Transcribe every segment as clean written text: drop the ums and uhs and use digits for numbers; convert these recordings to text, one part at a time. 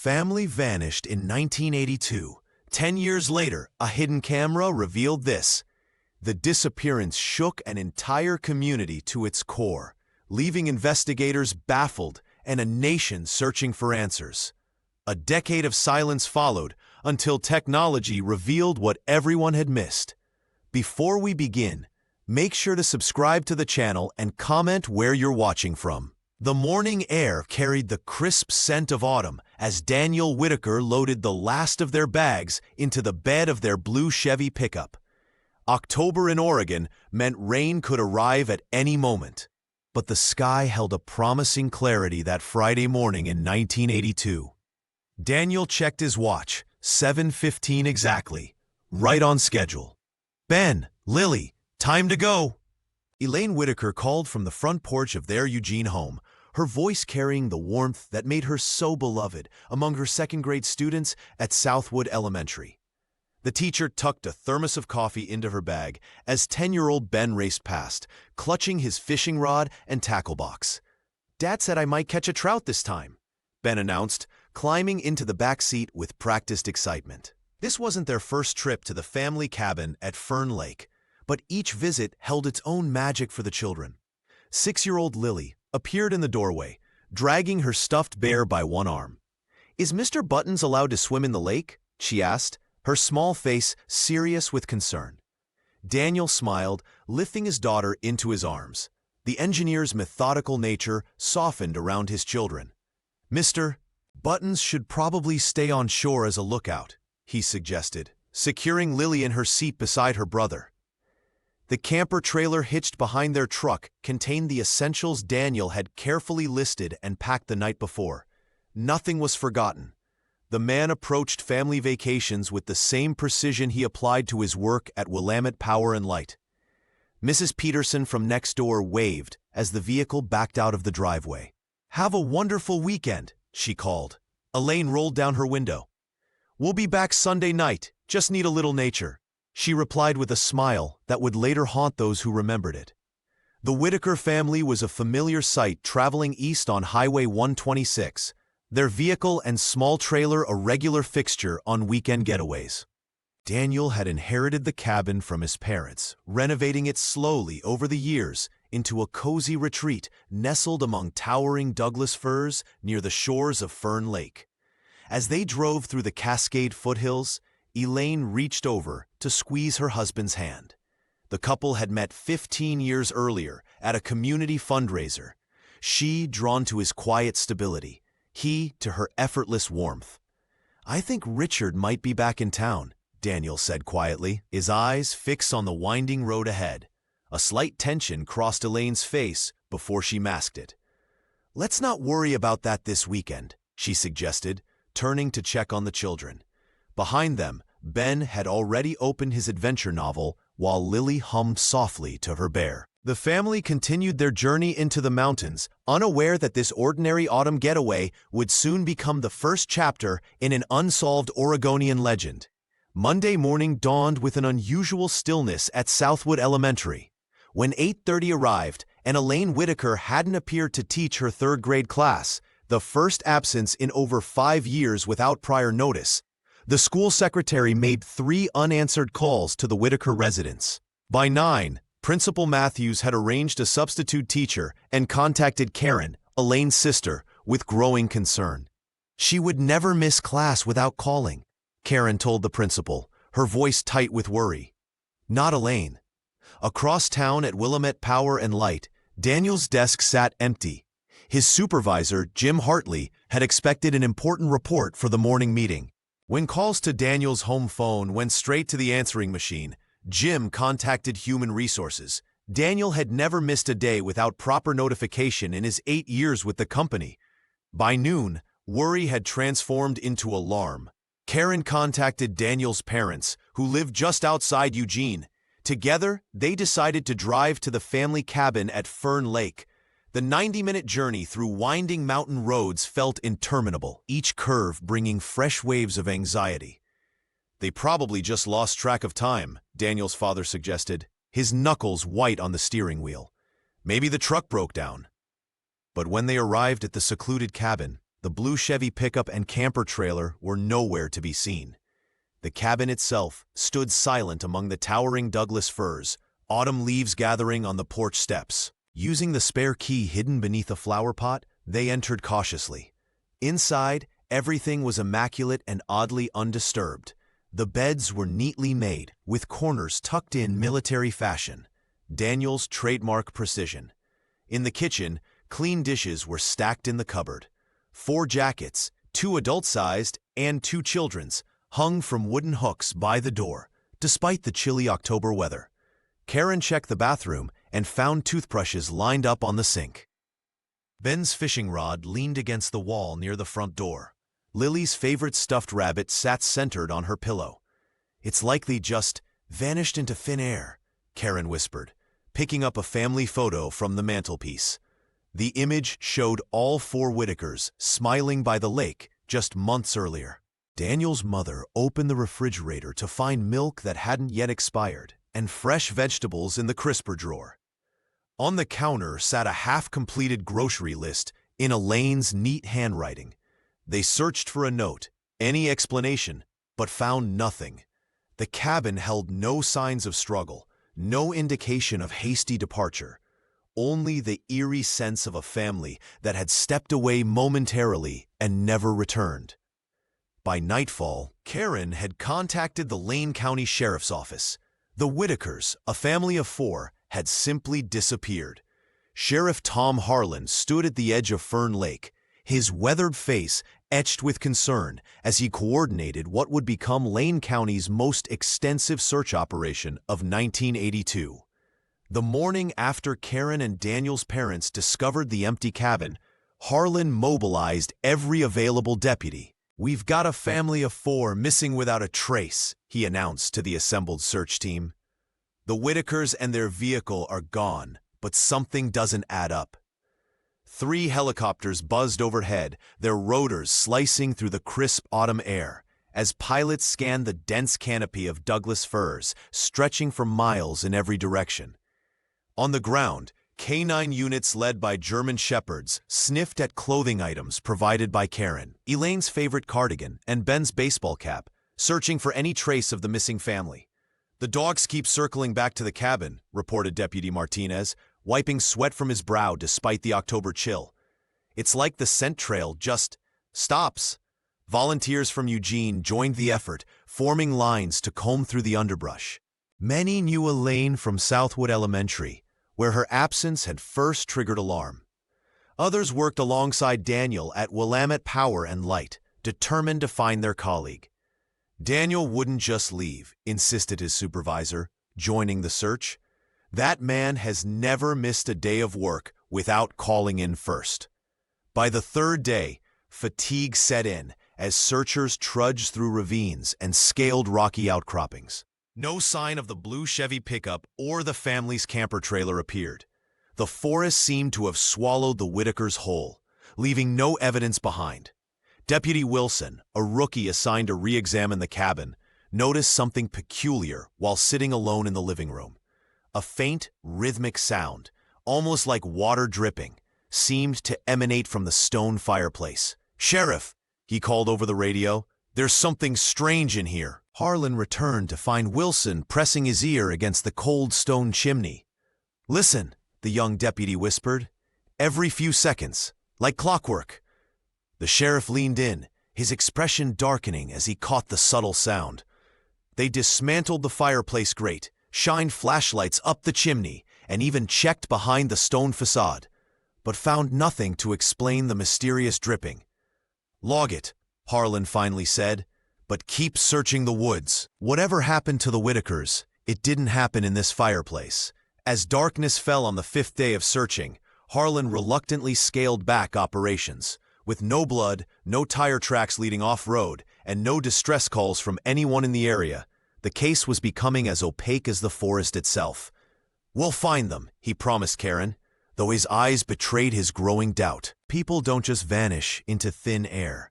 Family vanished in 1982. 10 years later, a hidden camera revealed this. The disappearance shook an entire community to its core, leaving investigators baffled and a nation searching for answers. A decade of silence followed until technology revealed what everyone had missed. Before we begin, make sure to subscribe to the channel and comment where you're watching from. The morning air carried the crisp scent of autumn as Daniel Whitaker loaded the last of their bags into the bed of their blue Chevy pickup. October in Oregon meant rain could arrive at any moment, but the sky held a promising clarity that Friday morning in 1982. Daniel checked his watch, 7:15 exactly, right on schedule. "Ben, Lily, time to go." Elaine Whitaker called from the front porch of their Eugene home, her voice carrying the warmth that made her so beloved among her second-grade students at Southwood Elementary. The teacher tucked a thermos of coffee into her bag as 10-year-old Ben raced past, clutching his fishing rod and tackle box. "Dad said I might catch a trout this time," Ben announced, climbing into the back seat with practiced excitement. This wasn't their first trip to the family cabin at Fern Lake, but each visit held its own magic for the children. 6-year-old Lily appeared in the doorway, dragging her stuffed bear by one arm. "Is Mr. Buttons allowed to swim in the lake?" she asked, her small face serious with concern. Daniel smiled, lifting his daughter into his arms. The engineer's methodical nature softened around his children. "Mr. Buttons should probably stay on shore as a lookout," he suggested, securing Lily in her seat beside her brother. The camper trailer hitched behind their truck contained the essentials Daniel had carefully listed and packed the night before. Nothing was forgotten. The man approached family vacations with the same precision he applied to his work at Willamette Power and Light. Mrs. Peterson from next door waved as the vehicle backed out of the driveway. "Have a wonderful weekend," she called. Elaine rolled down her window. "We'll be back Sunday night, just need a little nature," she replied with a smile that would later haunt those who remembered it. The Whitaker family was a familiar sight traveling east on Highway 126, their vehicle and small trailer a regular fixture on weekend getaways. Daniel had inherited the cabin from his parents, renovating it slowly over the years into a cozy retreat nestled among towering Douglas firs near the shores of Fern Lake. As they drove through the Cascade foothills, Elaine reached over to squeeze her husband's hand. The couple had met 15 years earlier at a community fundraiser, she drawn to his quiet stability, he to her effortless warmth. "I think Richard might be back in town," Daniel said quietly, his eyes fixed on the winding road ahead. A slight tension crossed Elaine's face before she masked it. "Let's not worry about that this weekend," she suggested, turning to check on the children. Behind them, Ben had already opened his adventure novel while Lily hummed softly to her bear. The family continued their journey into the mountains, unaware that this ordinary autumn getaway would soon become the first chapter in an unsolved Oregonian legend. Monday morning dawned with an unusual stillness at Southwood Elementary. When 8:30 arrived and Elaine Whitaker hadn't appeared to teach her third-grade class, the first absence in over 5 years without prior notice, the school secretary made 3 unanswered calls to the Whitaker residence. By 9, Principal Matthews had arranged a substitute teacher and contacted Karen, Elaine's sister, with growing concern. "She would never miss class without calling," Karen told the principal, her voice tight with worry. Not Elaine. Across town at Willamette Power and Light, Daniel's desk sat empty. His supervisor, Jim Hartley, had expected an important report for the morning meeting. When calls to Daniel's home phone went straight to the answering machine, Jim contacted Human Resources. Daniel had never missed a day without proper notification in his 8 years with the company. By noon, worry had transformed into alarm. Karen contacted Daniel's parents, who lived just outside Eugene. Together, they decided to drive to the family cabin at Fern Lake. The 90-minute journey through winding mountain roads felt interminable, each curve bringing fresh waves of anxiety. "They probably just lost track of time," Daniel's father suggested, his knuckles white on the steering wheel. "Maybe the truck broke down." But when they arrived at the secluded cabin, The blue Chevy pickup and camper trailer were nowhere to be seen. The cabin itself stood silent among the towering Douglas firs, autumn leaves gathering on the porch steps. Using the spare key hidden beneath a flower pot, they entered cautiously. Inside, everything was immaculate and oddly undisturbed. The beds were neatly made, with corners tucked in military fashion. Daniel's trademark precision. In the kitchen, clean dishes were stacked in the cupboard. 4 jackets, 2 adult-sized and 2 children's, hung from wooden hooks by the door, despite the chilly October weather. Karen checked the bathroom and found toothbrushes lined up on the sink. Ben's fishing rod leaned against the wall near the front door. Lily's favorite stuffed rabbit sat centered on her pillow. "It's likely just vanished into thin air," Karen whispered, picking up a family photo from the mantelpiece. The image showed all 4 Whitakers smiling by the lake just months earlier. Daniel's mother opened the refrigerator to find milk that hadn't yet expired and fresh vegetables in the crisper drawer. On the counter sat a half-completed grocery list in Elaine's neat handwriting. They searched for a note, any explanation, but found nothing. The cabin held no signs of struggle, no indication of hasty departure, only the eerie sense of a family that had stepped away momentarily and never returned. By nightfall, Karen had contacted the Lane County Sheriff's Office. The Whitakers, a family of 4, had simply disappeared. Sheriff Tom Harlan stood at the edge of Fern Lake, his weathered face etched with concern as he coordinated what would become Lane County's most extensive search operation of 1982. The morning after Karen and Daniel's parents discovered the empty cabin, Harlan mobilized every available deputy. "We've got a family of 4 missing without a trace," he announced to the assembled search team. "The Whitakers and their vehicle are gone, but something doesn't add up." 3 helicopters buzzed overhead, their rotors slicing through the crisp autumn air, as pilots scanned the dense canopy of Douglas firs, stretching for miles in every direction. On the ground, K-9 units led by German shepherds sniffed at clothing items provided by Karen, Elaine's favorite cardigan, and Ben's baseball cap, searching for any trace of the missing family. "The dogs keep circling back to the cabin," reported Deputy Martinez, wiping sweat from his brow despite the October chill. "It's like the scent trail just stops." Volunteers from Eugene joined the effort, forming lines to comb through the underbrush. Many knew Elaine from Southwood Elementary, where her absence had first triggered alarm. Others worked alongside Daniel at Willamette Power and Light, determined to find their colleague. Daniel wouldn't just leave, insisted his supervisor, joining the search. "That man has never missed a day of work without calling in first." By the 3rd day, fatigue set in as searchers trudged through ravines and scaled rocky outcroppings. No sign of the blue Chevy pickup or the family's camper trailer appeared. The forest seemed to have swallowed the Whitakers whole, leaving no evidence behind. Deputy Wilson, a rookie assigned to re-examine the cabin, noticed something peculiar while sitting alone in the living room. A faint, rhythmic sound, almost like water dripping, seemed to emanate from the stone fireplace. "Sheriff," he called over the radio, "there's something strange in here." Harlan returned to find Wilson pressing his ear against the cold stone chimney. "Listen," the young deputy whispered. "Every few seconds, like clockwork." The sheriff leaned in, his expression darkening as he caught the subtle sound. They dismantled the fireplace grate, shined flashlights up the chimney, and even checked behind the stone facade, but found nothing to explain the mysterious dripping. "Log it," Harlan finally said, "but keep searching the woods." Whatever happened to the Whitakers, it didn't happen in this fireplace. As darkness fell on the 5th day of searching, Harlan reluctantly scaled back operations. With no blood, no tire tracks leading off-road, and no distress calls from anyone in the area, the case was becoming as opaque as the forest itself. "We'll find them," he promised Karen, though his eyes betrayed his growing doubt. People don't just vanish into thin air.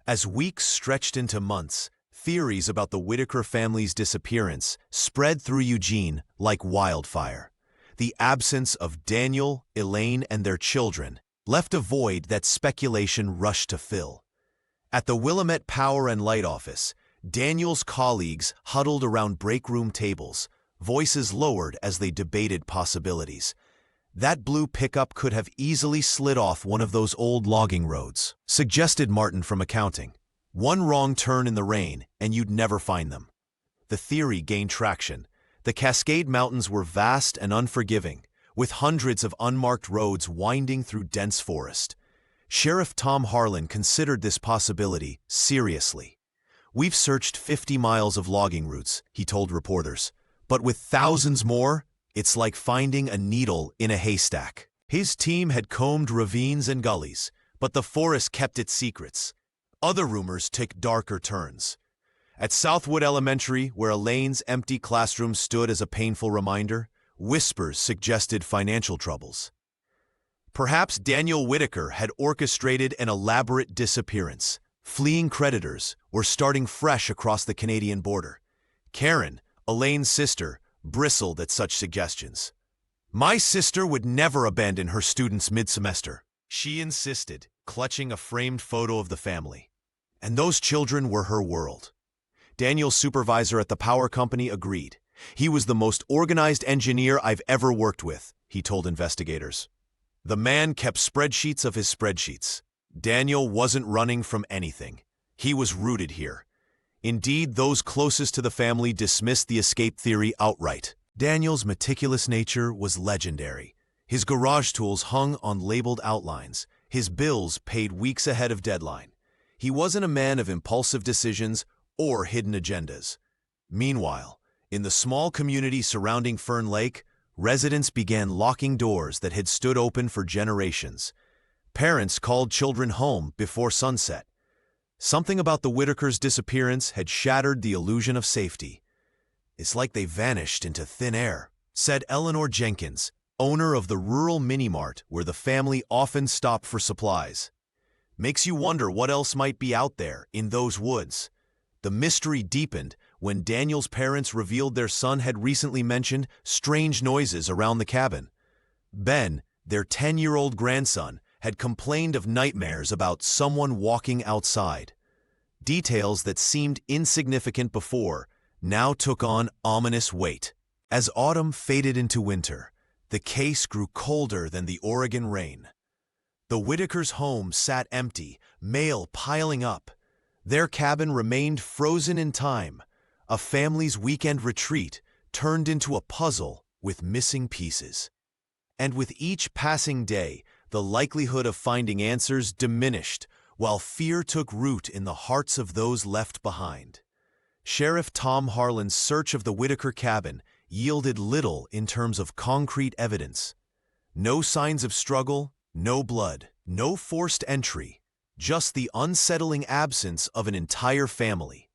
As weeks stretched into months, theories about the Whitaker family's disappearance spread through Eugene like wildfire. The absence of Daniel, Elaine, and their children, left a void that speculation rushed to fill. At the Willamette Power and Light office, Daniel's colleagues huddled around break-room tables, voices lowered as they debated possibilities. That blue pickup could have easily slid off one of those old logging roads, suggested Martin from accounting. One wrong turn in the rain, and you'd never find them. The theory gained traction. The Cascade Mountains were vast and unforgiving, with hundreds of unmarked roads winding through dense forest. Sheriff Tom Harlan considered this possibility seriously. "We've searched 50 miles of logging routes," he told reporters, "but with thousands more, it's like finding a needle in a haystack." His team had combed ravines and gullies, but the forest kept its secrets. Other rumors took darker turns. At Southwood Elementary, where Elaine's empty classroom stood as a painful reminder, whispers suggested financial troubles. Perhaps Daniel Whitaker had orchestrated an elaborate disappearance, fleeing creditors or starting fresh across the Canadian border. Karen, Elaine's sister, bristled at such suggestions. "My sister would never abandon her students mid-semester," she insisted, clutching a framed photo of the family. And those children were her world. Daniel's supervisor at the power company agreed. "He was the most organized engineer I've ever worked with," he told investigators. The man kept spreadsheets of his spreadsheets. Daniel wasn't running from anything. He was rooted here. Indeed, those closest to the family dismissed the escape theory outright. Daniel's meticulous nature was legendary. His garage tools hung on labeled outlines, his bills paid weeks ahead of deadline. He wasn't a man of impulsive decisions or hidden agendas. Meanwhile, in the small community surrounding Fern Lake, residents began locking doors that had stood open for generations. Parents called children home before sunset. Something about the Whitakers' disappearance had shattered the illusion of safety. "It's like they vanished into thin air," said Eleanor Jenkins, owner of the rural mini-mart where the family often stopped for supplies. "Makes you wonder what else might be out there in those woods." The mystery deepened when Daniel's parents revealed their son had recently mentioned strange noises around the cabin. Ben, their 10-year-old grandson, had complained of nightmares about someone walking outside. Details that seemed insignificant before now took on ominous weight. As autumn faded into winter, the case grew colder than the Oregon rain. The Whitakers' home sat empty, mail piling up. Their cabin remained frozen in time, a family's weekend retreat turned into a puzzle with missing pieces. And with each passing day, the likelihood of finding answers diminished, while fear took root in the hearts of those left behind. Sheriff Tom Harlan's search of the Whitaker cabin yielded little in terms of concrete evidence. No signs of struggle, no blood, no forced entry, just the unsettling absence of an entire family.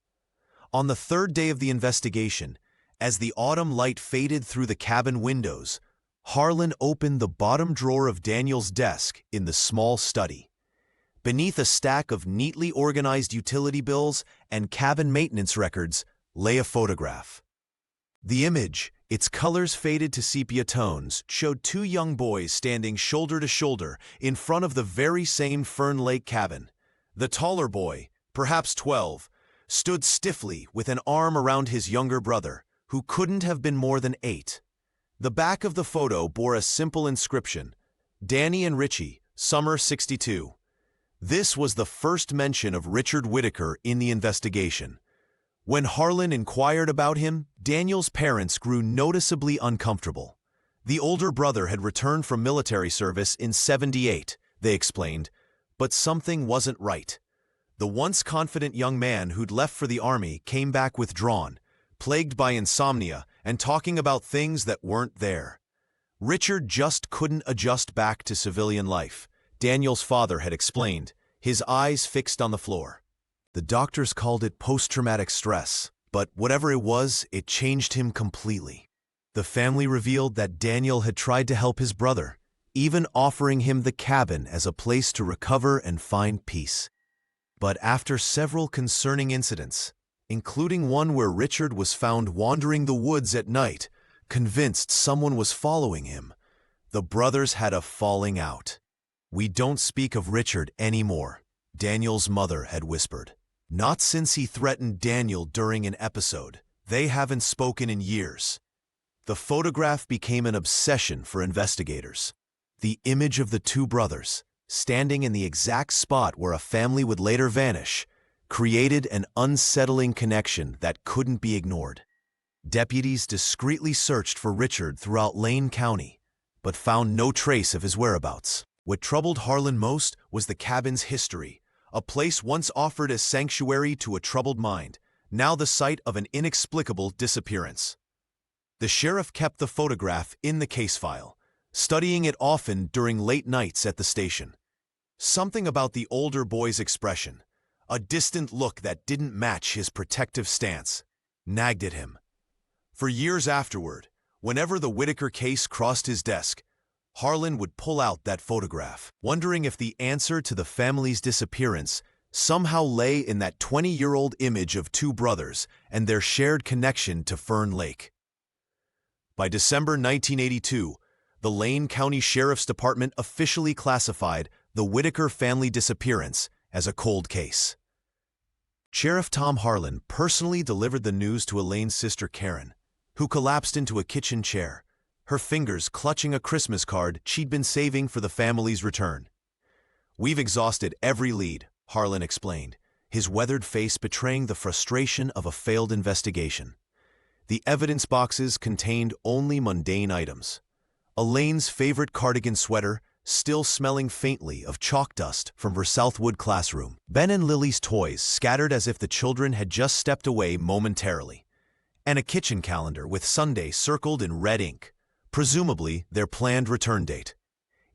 On the third day of the investigation, as the autumn light faded through the cabin windows, Harlan opened the bottom drawer of Daniel's desk in the small study. Beneath a stack of neatly organized utility bills and cabin maintenance records lay a photograph. The image, its colors faded to sepia tones, showed two young boys standing shoulder to shoulder in front of the very same Fern Lake cabin. The taller boy, perhaps 12, stood stiffly with an arm around his younger brother, who couldn't have been more than 8. The back of the photo bore a simple inscription, "Danny and Richie, Summer 62. This was the first mention of Richard Whitaker in the investigation. When Harlan inquired about him, Daniel's parents grew noticeably uncomfortable. The older brother had returned from military service in '78, they explained, but something wasn't right. The once confident young man who'd left for the army came back withdrawn, plagued by insomnia and talking about things that weren't there. Richard just couldn't adjust back to civilian life, Daniel's father had explained, his eyes fixed on the floor. The doctors called it post-traumatic stress, but whatever it was, it changed him completely. The family revealed that Daniel had tried to help his brother, even offering him the cabin as a place to recover and find peace. But after several concerning incidents, including one where Richard was found wandering the woods at night, convinced someone was following him, the brothers had a falling out. "We don't speak of Richard anymore," Daniel's mother had whispered. "Not since he threatened Daniel during an episode. They haven't spoken in years." The photograph became an obsession for investigators. The image of the two brothers, standing in the exact spot where a family would later vanish, created an unsettling connection that couldn't be ignored. Deputies discreetly searched for Richard throughout Lane County, but found no trace of his whereabouts. What troubled Harlan most was the cabin's history, a place once offered as sanctuary to a troubled mind, now the site of an inexplicable disappearance. The sheriff kept the photograph in the case file, studying it often during late nights at the station. Something about the older boy's expression, a distant look that didn't match his protective stance, nagged at him. For years afterward, whenever the Whitaker case crossed his desk, Harlan would pull out that photograph, wondering if the answer to the family's disappearance somehow lay in that 20-year-old image of two brothers and their shared connection to Fern Lake. By December 1982, the Lane County Sheriff's Department officially classified the Whitaker family disappearance as a cold case. Sheriff Tom Harlan personally delivered the news to Elaine's sister Karen, who collapsed into a kitchen chair, her fingers clutching a Christmas card she'd been saving for the family's return. "We've exhausted every lead," Harlan explained, his weathered face betraying the frustration of a failed investigation. The evidence boxes contained only mundane items. Elaine's favorite cardigan sweater, still smelling faintly of chalk dust from her Southwood classroom. Ben and Lily's toys scattered as if the children had just stepped away momentarily. And a kitchen calendar with Sunday circled in red ink, presumably their planned return date.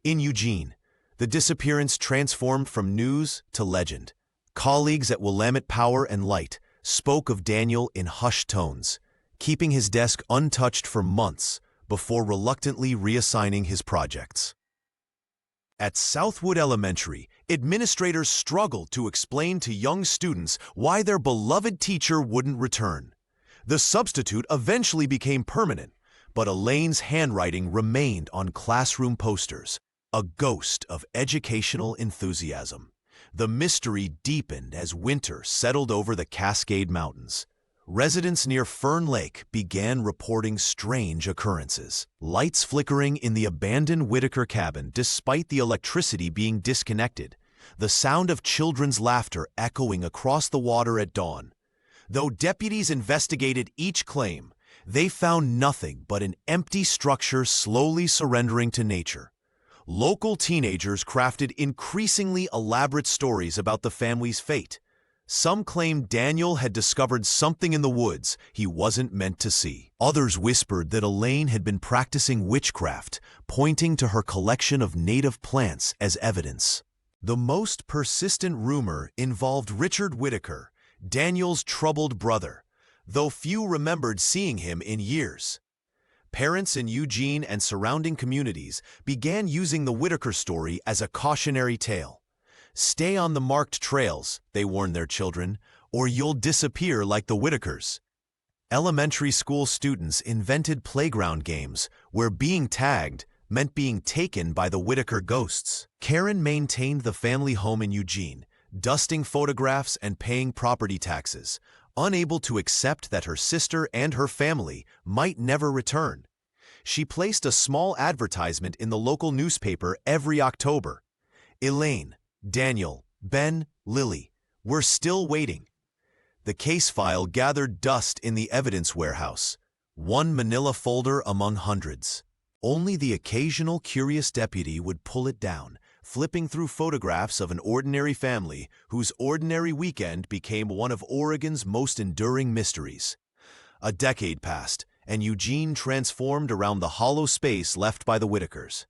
In Eugene, the disappearance transformed from news to legend. Colleagues at Willamette Power and Light spoke of Daniel in hushed tones, keeping his desk untouched for months before reluctantly reassigning his projects. At Southwood Elementary, administrators struggled to explain to young students why their beloved teacher wouldn't return. The substitute eventually became permanent, but Elaine's handwriting remained on classroom posters, a ghost of educational enthusiasm. The mystery deepened as winter settled over the Cascade Mountains. Residents near Fern Lake began reporting strange occurrences. Lights flickering in the abandoned Whitaker cabin despite the electricity being disconnected, the sound of children's laughter echoing across the water at dawn. Though deputies investigated each claim, they found nothing but an empty structure slowly surrendering to nature. Local teenagers crafted increasingly elaborate stories about the family's fate. Some claimed Daniel had discovered something in the woods he wasn't meant to see. Others whispered that Elaine had been practicing witchcraft, pointing to her collection of native plants as evidence. The most persistent rumor involved Richard Whitaker, Daniel's troubled brother, though few remembered seeing him in years. Parents in Eugene and surrounding communities began using the Whitaker story as a cautionary tale. "Stay on the marked trails," they warned their children, "or you'll disappear like the Whitakers." Elementary school students invented playground games where being tagged meant being taken by the Whitaker ghosts. Karen maintained the family home in Eugene, dusting photographs and paying property taxes, unable to accept that her sister and her family might never return. She placed a small advertisement in the local newspaper every October. "Elaine, Daniel, Ben, Lily, we're still waiting." The case file gathered dust in the evidence warehouse, one manila folder among hundreds. Only the occasional curious deputy would pull it down, flipping through photographs of an ordinary family whose ordinary weekend became one of Oregon's most enduring mysteries. A decade passed, and Eugene transformed around the hollow space left by the Whitakers.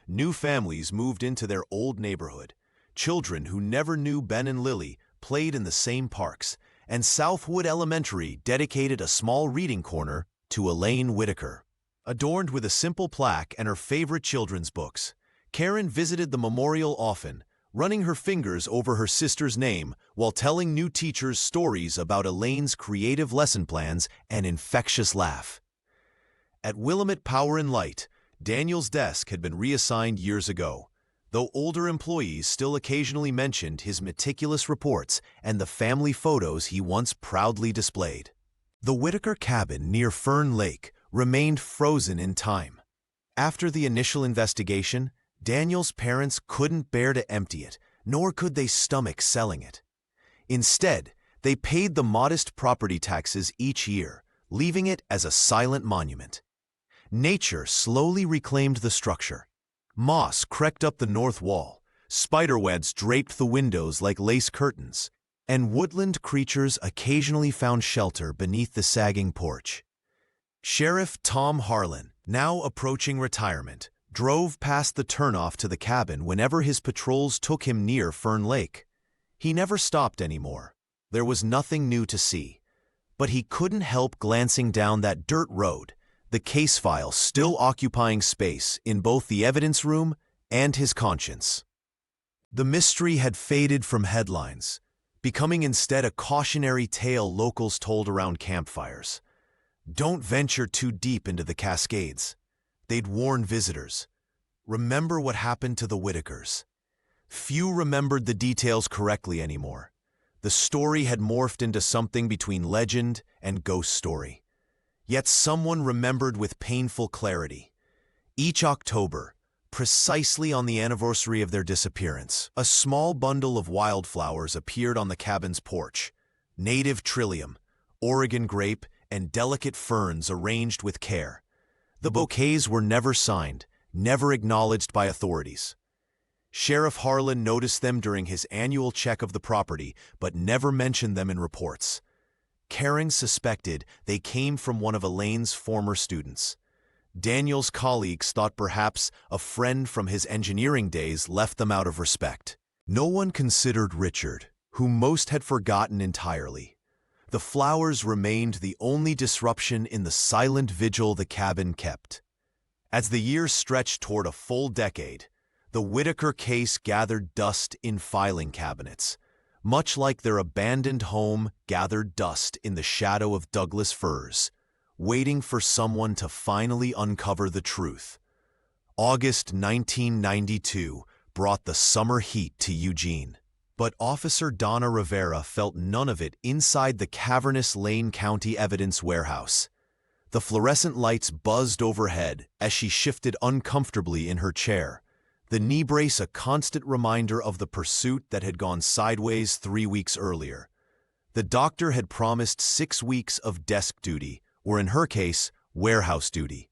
New families moved into their old neighborhood. Children who never knew Ben and Lily played in the same parks, and Southwood Elementary dedicated a small reading corner to Elaine Whitaker. Adorned with a simple plaque and her favorite children's books, Karen visited the memorial often, running her fingers over her sister's name while telling new teachers stories about Elaine's creative lesson plans and infectious laugh. At Willamette Power and Light, Daniel's desk had been reassigned years ago. though older employees still occasionally mentioned his meticulous reports and the family photos he once proudly displayed. The Whitaker cabin near Fern Lake remained frozen in time. After the initial investigation, Daniel's parents couldn't bear to empty it, nor could they stomach selling it. Instead, they paid the modest property taxes each year, leaving it as a silent monument. Nature slowly reclaimed the structure. Moss crept up the north wall, spiderwebs draped the windows like lace curtains, and woodland creatures occasionally found shelter beneath the sagging porch. Sheriff Tom Harlan, now approaching retirement, drove past the turnoff to the cabin whenever his patrols took him near Fern Lake. He never stopped anymore. There was nothing new to see. But he couldn't help glancing down that dirt road, the case file still occupying space in both the evidence room and his conscience. The mystery had faded from headlines, becoming instead a cautionary tale locals told around campfires. Don't venture too deep into the Cascades. They'd warn visitors. Remember what happened to the Whitakers. Few remembered the details correctly anymore. The story had morphed into something between legend and ghost story. Yet someone remembered with painful clarity. Each October, precisely on the anniversary of their disappearance, a small bundle of wildflowers appeared on the cabin's porch. Native trillium, Oregon grape, and delicate ferns arranged with care. The bouquets were never signed, never acknowledged by authorities. Sheriff Harlan noticed them during his annual check of the property, but never mentioned them in reports. Karen suspected they came from one of Elaine's former students. Daniel's colleagues thought perhaps a friend from his engineering days left them out of respect. No one considered Richard, whom most had forgotten entirely. The flowers remained the only disruption in the silent vigil the cabin kept. As the years stretched toward a full decade, the Whitaker case gathered dust in filing cabinets, much like their abandoned home gathered dust in the shadow of Douglas firs, waiting for someone to finally uncover the truth. August 1992 brought the summer heat to Eugene, but Officer Donna Rivera felt none of it inside the cavernous Lane County evidence warehouse. The fluorescent lights buzzed overhead as she shifted uncomfortably in her chair, the knee brace a constant reminder of the pursuit that had gone sideways 3 weeks earlier. The doctor had promised 6 weeks of desk duty, or in her case, warehouse duty.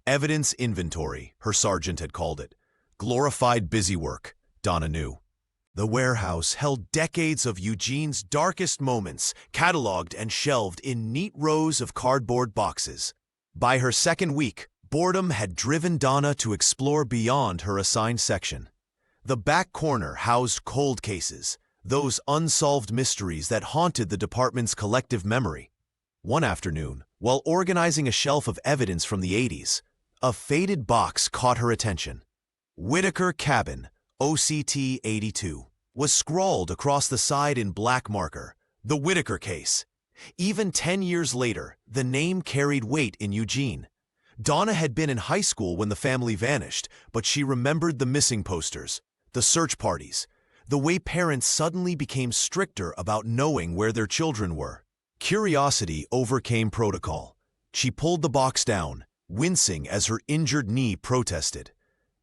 Evidence inventory, her sergeant had called it. Glorified busy work, Donna knew. The warehouse held decades of Eugene's darkest moments, cataloged and shelved in neat rows of cardboard boxes. By her second week, boredom had driven Donna to explore beyond her assigned section. The back corner housed cold cases, those unsolved mysteries that haunted the department's collective memory. One afternoon, while organizing a shelf of evidence from the 80s, a faded box caught her attention. Whitaker Cabin, OCT 82, was scrawled across the side in black marker, the Whitaker case. Even 10 years later, the name carried weight in Eugene. Donna had been in high school when the family vanished, but she remembered the missing posters, the search parties, the way parents suddenly became stricter about knowing where their children were. Curiosity overcame protocol. She pulled the box down, wincing as her injured knee protested.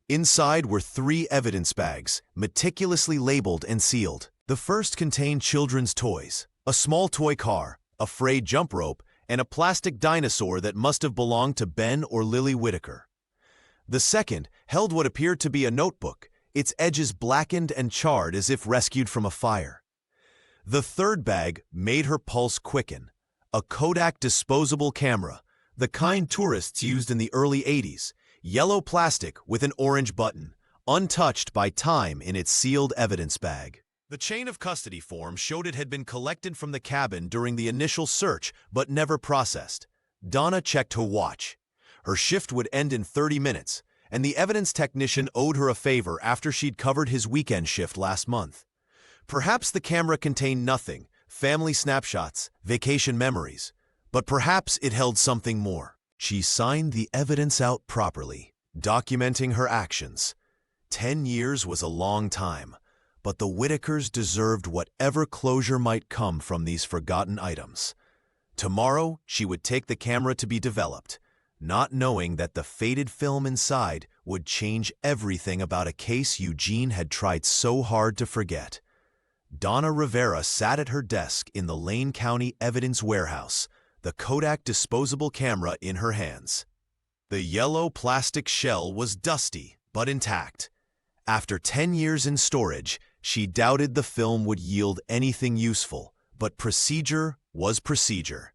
Inside were 3 evidence bags, meticulously labeled and sealed. The first contained children's toys, a small toy car, a frayed jump rope, and a plastic dinosaur that must have belonged to Ben or Lily Whitaker. The second held what appeared to be a notebook, its edges blackened and charred as if rescued from a fire. The third bag made her pulse quicken, a Kodak disposable camera, the kind tourists used in the early 80s, yellow plastic with an orange button, untouched by time in its sealed evidence bag. The chain of custody form showed it had been collected from the cabin during the initial search but never processed. Donna checked her watch. Her shift would end in 30 minutes, and the evidence technician owed her a favor after she'd covered his weekend shift last month. Perhaps the camera contained nothing, family snapshots, vacation memories, but perhaps it held something more. She signed the evidence out properly, documenting her actions. 10 years was a long time, but the Whitakers deserved whatever closure might come from these forgotten items. Tomorrow, she would take the camera to be developed, not knowing that the faded film inside would change everything about a case Eugene had tried so hard to forget. Donna Rivera sat at her desk in the Lane County Evidence Warehouse, the Kodak disposable camera in her hands. The yellow plastic shell was dusty, but intact. After 10 years in storage, she doubted the film would yield anything useful, but procedure was procedure.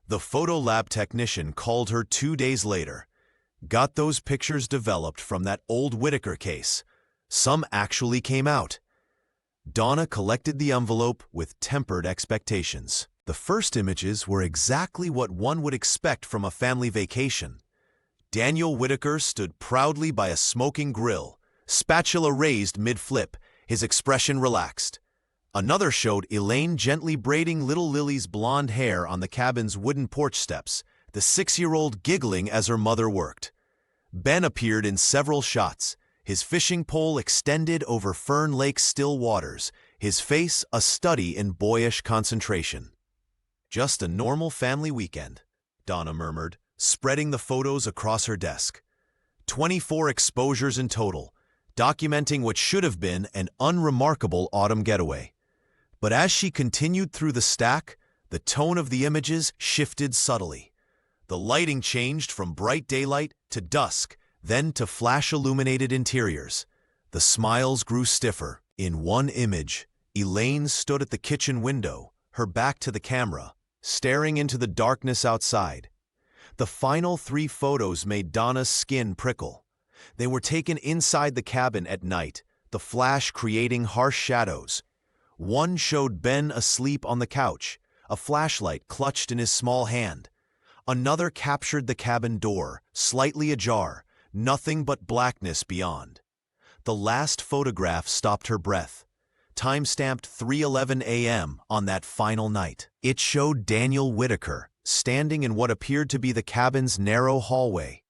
The photo lab technician called her 2 days later. Got those pictures developed from that old Whitaker case. Some actually came out. Donna collected the envelope with tempered expectations. The first images were exactly what one would expect from a family vacation. Daniel Whitaker stood proudly by a smoking grill, spatula raised mid-flip, his expression relaxed. Another showed Elaine gently braiding little Lily's blonde hair on the cabin's wooden porch steps, the 6-year-old giggling as her mother worked. Ben appeared in several shots, his fishing pole extended over Fern Lake's still waters, his face a study in boyish concentration. "Just a normal family weekend," Donna murmured, spreading the photos across her desk. 24 exposures in total, documenting what should have been an unremarkable autumn getaway. But as she continued through the stack, the tone of the images shifted subtly. The lighting changed from bright daylight to dusk, then to flash-illuminated interiors. The smiles grew stiffer. In one image, Elaine stood at the kitchen window, her back to the camera, staring into the darkness outside. The final 3 photos made Donna's skin prickle. They were taken inside the cabin at night, the flash creating harsh shadows. One showed Ben asleep on the couch, a flashlight clutched in his small hand. Another captured the cabin door, slightly ajar, nothing but blackness beyond. The last photograph stopped her breath. Time-stamped 3:11 a.m. on that final night. It showed Daniel Whitaker standing in what appeared to be the cabin's narrow hallway.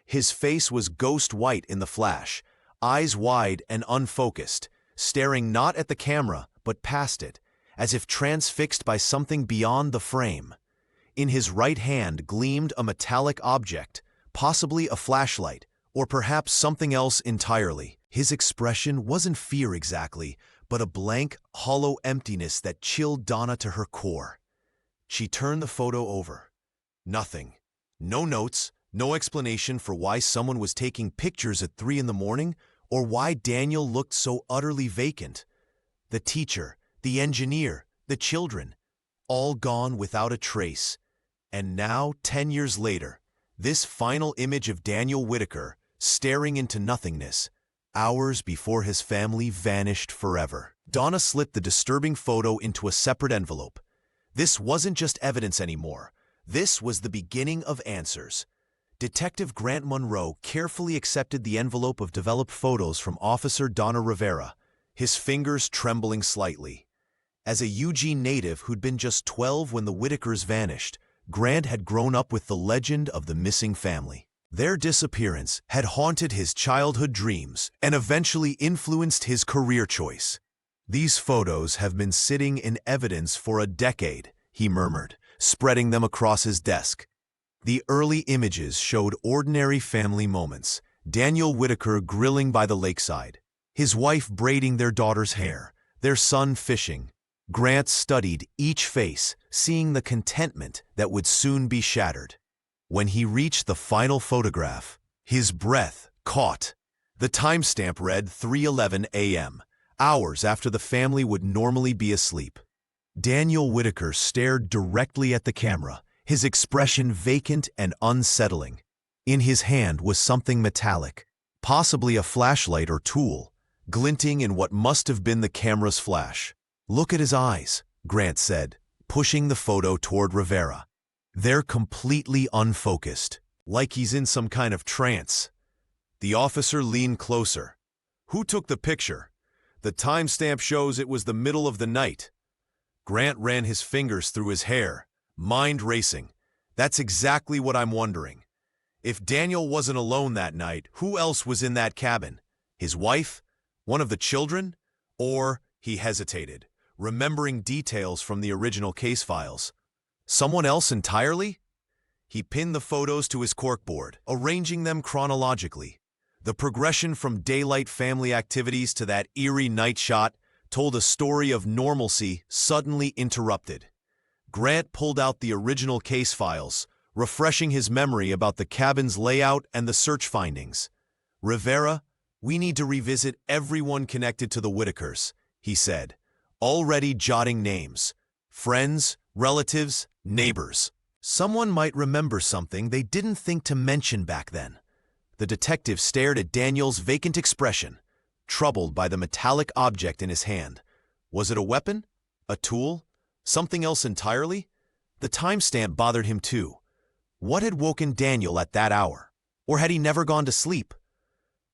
His face was ghost white in the flash, eyes wide and unfocused, staring not at the camera but past it, as if transfixed by something beyond the frame. In his right hand gleamed a metallic object, possibly a flashlight, or perhaps something else entirely. His expression wasn't fear exactly, but a blank, hollow emptiness that chilled Donna to her core. She turned the photo over. Nothing. No notes, no explanation for why someone was taking pictures at 3 in the morning, or why Daniel looked so utterly vacant. The teacher, the engineer, the children, all gone without a trace. And now, 10 years later, this final image of Daniel Whitaker, staring into nothingness, hours before his family vanished forever. Donna slipped the disturbing photo into a separate envelope. This wasn't just evidence anymore. This was the beginning of answers. Detective Grant Monroe carefully accepted the envelope of developed photos from Officer Donna Rivera, his fingers trembling slightly. As a Eugene native who'd been just 12 when the Whitakers vanished, Grant had grown up with the legend of the missing family. Their disappearance had haunted his childhood dreams and eventually influenced his career choice. "These photos have been sitting in evidence for a decade," he murmured, spreading them across his desk. The early images showed ordinary family moments. Daniel Whitaker grilling by the lakeside, his wife braiding their daughter's hair, their son fishing. Grant studied each face, seeing the contentment that would soon be shattered. When he reached the final photograph, his breath caught. The timestamp read 3:11 a.m., hours after the family would normally be asleep. Daniel Whitaker stared directly at the camera, his expression vacant and unsettling. In his hand was something metallic, possibly a flashlight or tool, glinting in what must have been the camera's flash. "Look at his eyes," Grant said, pushing the photo toward Rivera. "They're completely unfocused, like he's in some kind of trance." The officer leaned closer. "Who took the picture? The timestamp shows it was the middle of the night." Grant ran his fingers through his hair, mind racing. "That's exactly what I'm wondering. If Daniel wasn't alone that night, who else was in that cabin? His wife? One of the children? Or, he hesitated, remembering details from the original case files. Someone else entirely? He pinned the photos to his corkboard, arranging them chronologically. The progression from daylight family activities to that eerie night shot told a story of normalcy suddenly interrupted. Grant pulled out the original case files, refreshing his memory about the cabin's layout and the search findings. "Rivera, we need to revisit everyone connected to the Whitakers," he said, already jotting names. Friends, relatives, neighbors. Someone might remember something they didn't think to mention back then. The detective stared at Daniel's vacant expression, troubled by the metallic object in his hand. Was it a weapon? A tool? Something else entirely? The timestamp bothered him too. What had woken Daniel at that hour? Or had he never gone to sleep?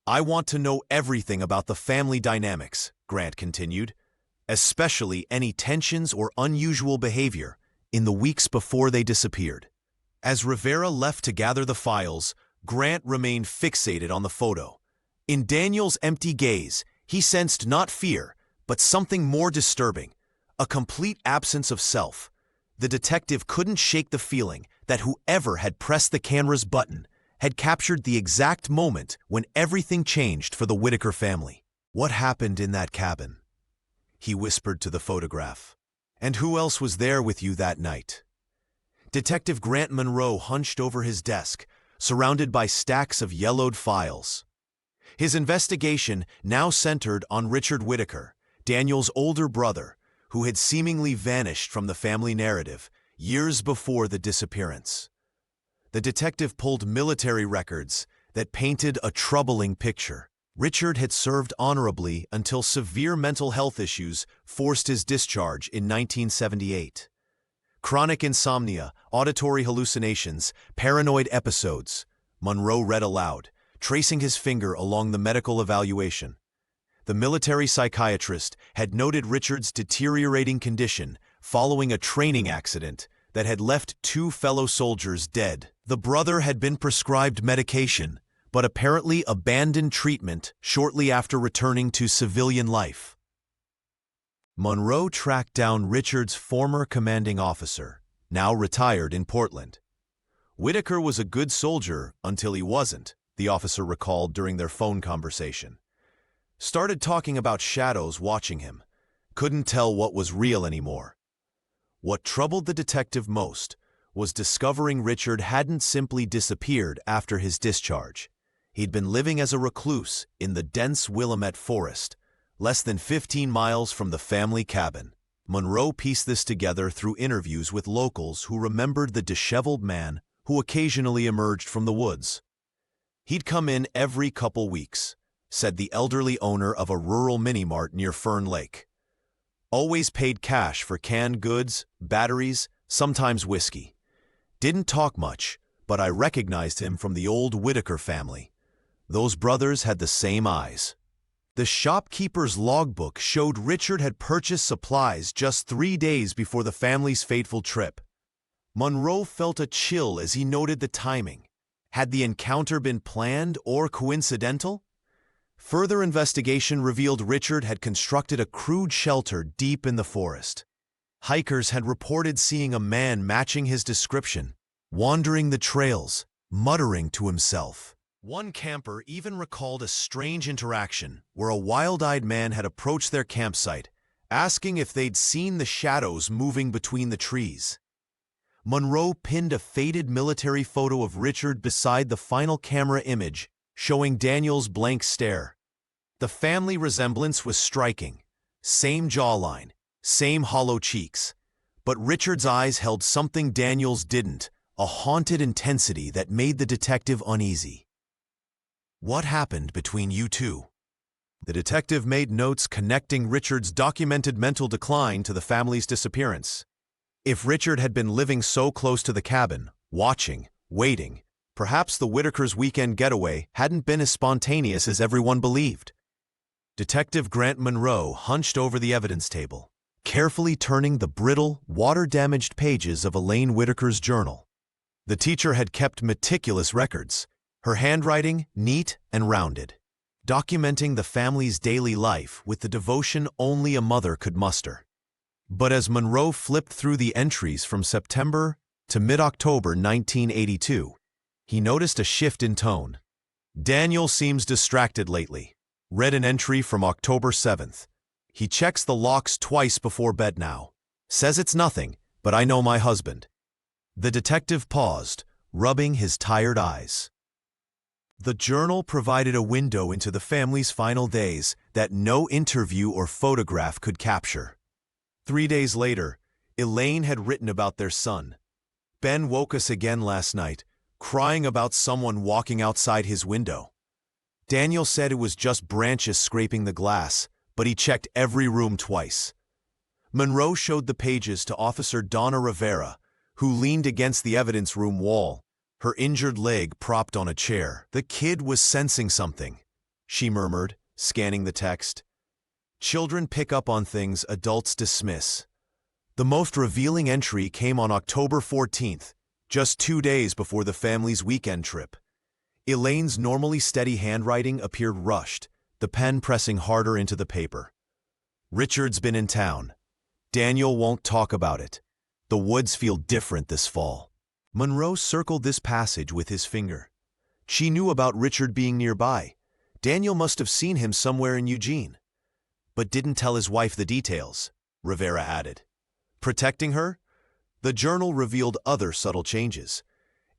"I want to know everything about the family dynamics," Grant continued, "especially any tensions or unusual behavior in the weeks before they disappeared." As Rivera left to gather the files, Grant remained fixated on the photo. In Daniel's empty gaze, he sensed not fear, but something more disturbing, a complete absence of self. The detective couldn't shake the feeling that whoever had pressed the camera's button had captured the exact moment when everything changed for the Whitaker family. "What happened in that cabin?" he whispered to the photograph. "And who else was there with you that night?" Detective Grant Monroe hunched over his desk, surrounded by stacks of yellowed files. His investigation now centered on Richard Whitaker, Daniel's older brother, who had seemingly vanished from the family narrative years before the disappearance. The detective pulled military records that painted a troubling picture. Richard had served honorably until severe mental health issues forced his discharge in 1978. Chronic insomnia, auditory hallucinations, paranoid episodes, Monroe read aloud, tracing his finger along the medical evaluation. The military psychiatrist had noted Richard's deteriorating condition following a training accident that had left 2 fellow soldiers dead. The brother had been prescribed medication, but apparently abandoned treatment shortly after returning to civilian life. Monroe tracked down Richard's former commanding officer, now retired in Portland. Whitaker was a good soldier until he wasn't, the officer recalled during their phone conversation. Started talking about shadows watching him. Couldn't tell what was real anymore. What troubled the detective most was discovering Richard hadn't simply disappeared after his discharge. He'd been living as a recluse in the dense Willamette Forest, less than 15 miles from the family cabin. Monroe pieced this together through interviews with locals who remembered the disheveled man who occasionally emerged from the woods. "He'd come in every couple weeks," said the elderly owner of a rural mini-mart near Fern Lake. "Always paid cash for canned goods, batteries, sometimes whiskey. Didn't talk much, but I recognized him from the old Whitaker family. Those brothers had the same eyes." The shopkeeper's logbook showed Richard had purchased supplies just 3 days before the family's fateful trip. Monroe felt a chill as he noted the timing. Had the encounter been planned or coincidental? Further investigation revealed Richard had constructed a crude shelter deep in the forest. Hikers had reported seeing a man matching his description, wandering the trails, muttering to himself. One camper even recalled a strange interaction where a wild-eyed man had approached their campsite, asking if they'd seen the shadows moving between the trees. Monroe pinned a faded military photo of Richard beside the final camera image, showing Daniel's blank stare. The family resemblance was striking. Same jawline, same hollow cheeks. But Richard's eyes held something Daniel's didn't, a haunted intensity that made the detective uneasy. "What happened between you two?" The detective made notes connecting Richard's documented mental decline to the family's disappearance. If Richard had been living so close to the cabin, watching, waiting, perhaps the Whitakers' weekend getaway hadn't been as spontaneous as everyone believed. Detective Grant Monroe hunched over the evidence table, carefully turning the brittle, water-damaged pages of Elaine Whitaker's journal. The teacher had kept meticulous records, her handwriting neat and rounded. documenting the family's daily life with the devotion only a mother could muster. But as Monroe flipped through the entries from September to mid-October 1982, he noticed a shift in tone. "Daniel seems distracted lately." Read an entry from October 7th. "He checks the locks twice before bed now. Says it's nothing, but I know my husband." The detective paused, rubbing his tired eyes. The journal provided a window into the family's final days that no interview or photograph could capture. 3 days later, Elaine had written about their son. "Ben woke us again last night, crying about someone walking outside his window. Daniel said it was just branches scraping the glass, but he checked every room twice." Monroe showed the pages to Officer Donna Rivera, who leaned against the evidence room wall, her injured leg propped on a chair. "The kid was sensing something," she murmured, scanning the text. "Children pick up on things adults dismiss." The most revealing entry came on October 14th, just 2 days before the family's weekend trip. Elaine's normally steady handwriting appeared rushed, the pen pressing harder into the paper. "Richard's been in town. Daniel won't talk about it. The woods feel different this fall." Monroe circled this passage with his finger. She knew about Richard being nearby. Daniel must have seen him somewhere in Eugene. But didn't tell his wife the details, Rivera added. Protecting her? The journal revealed other subtle changes.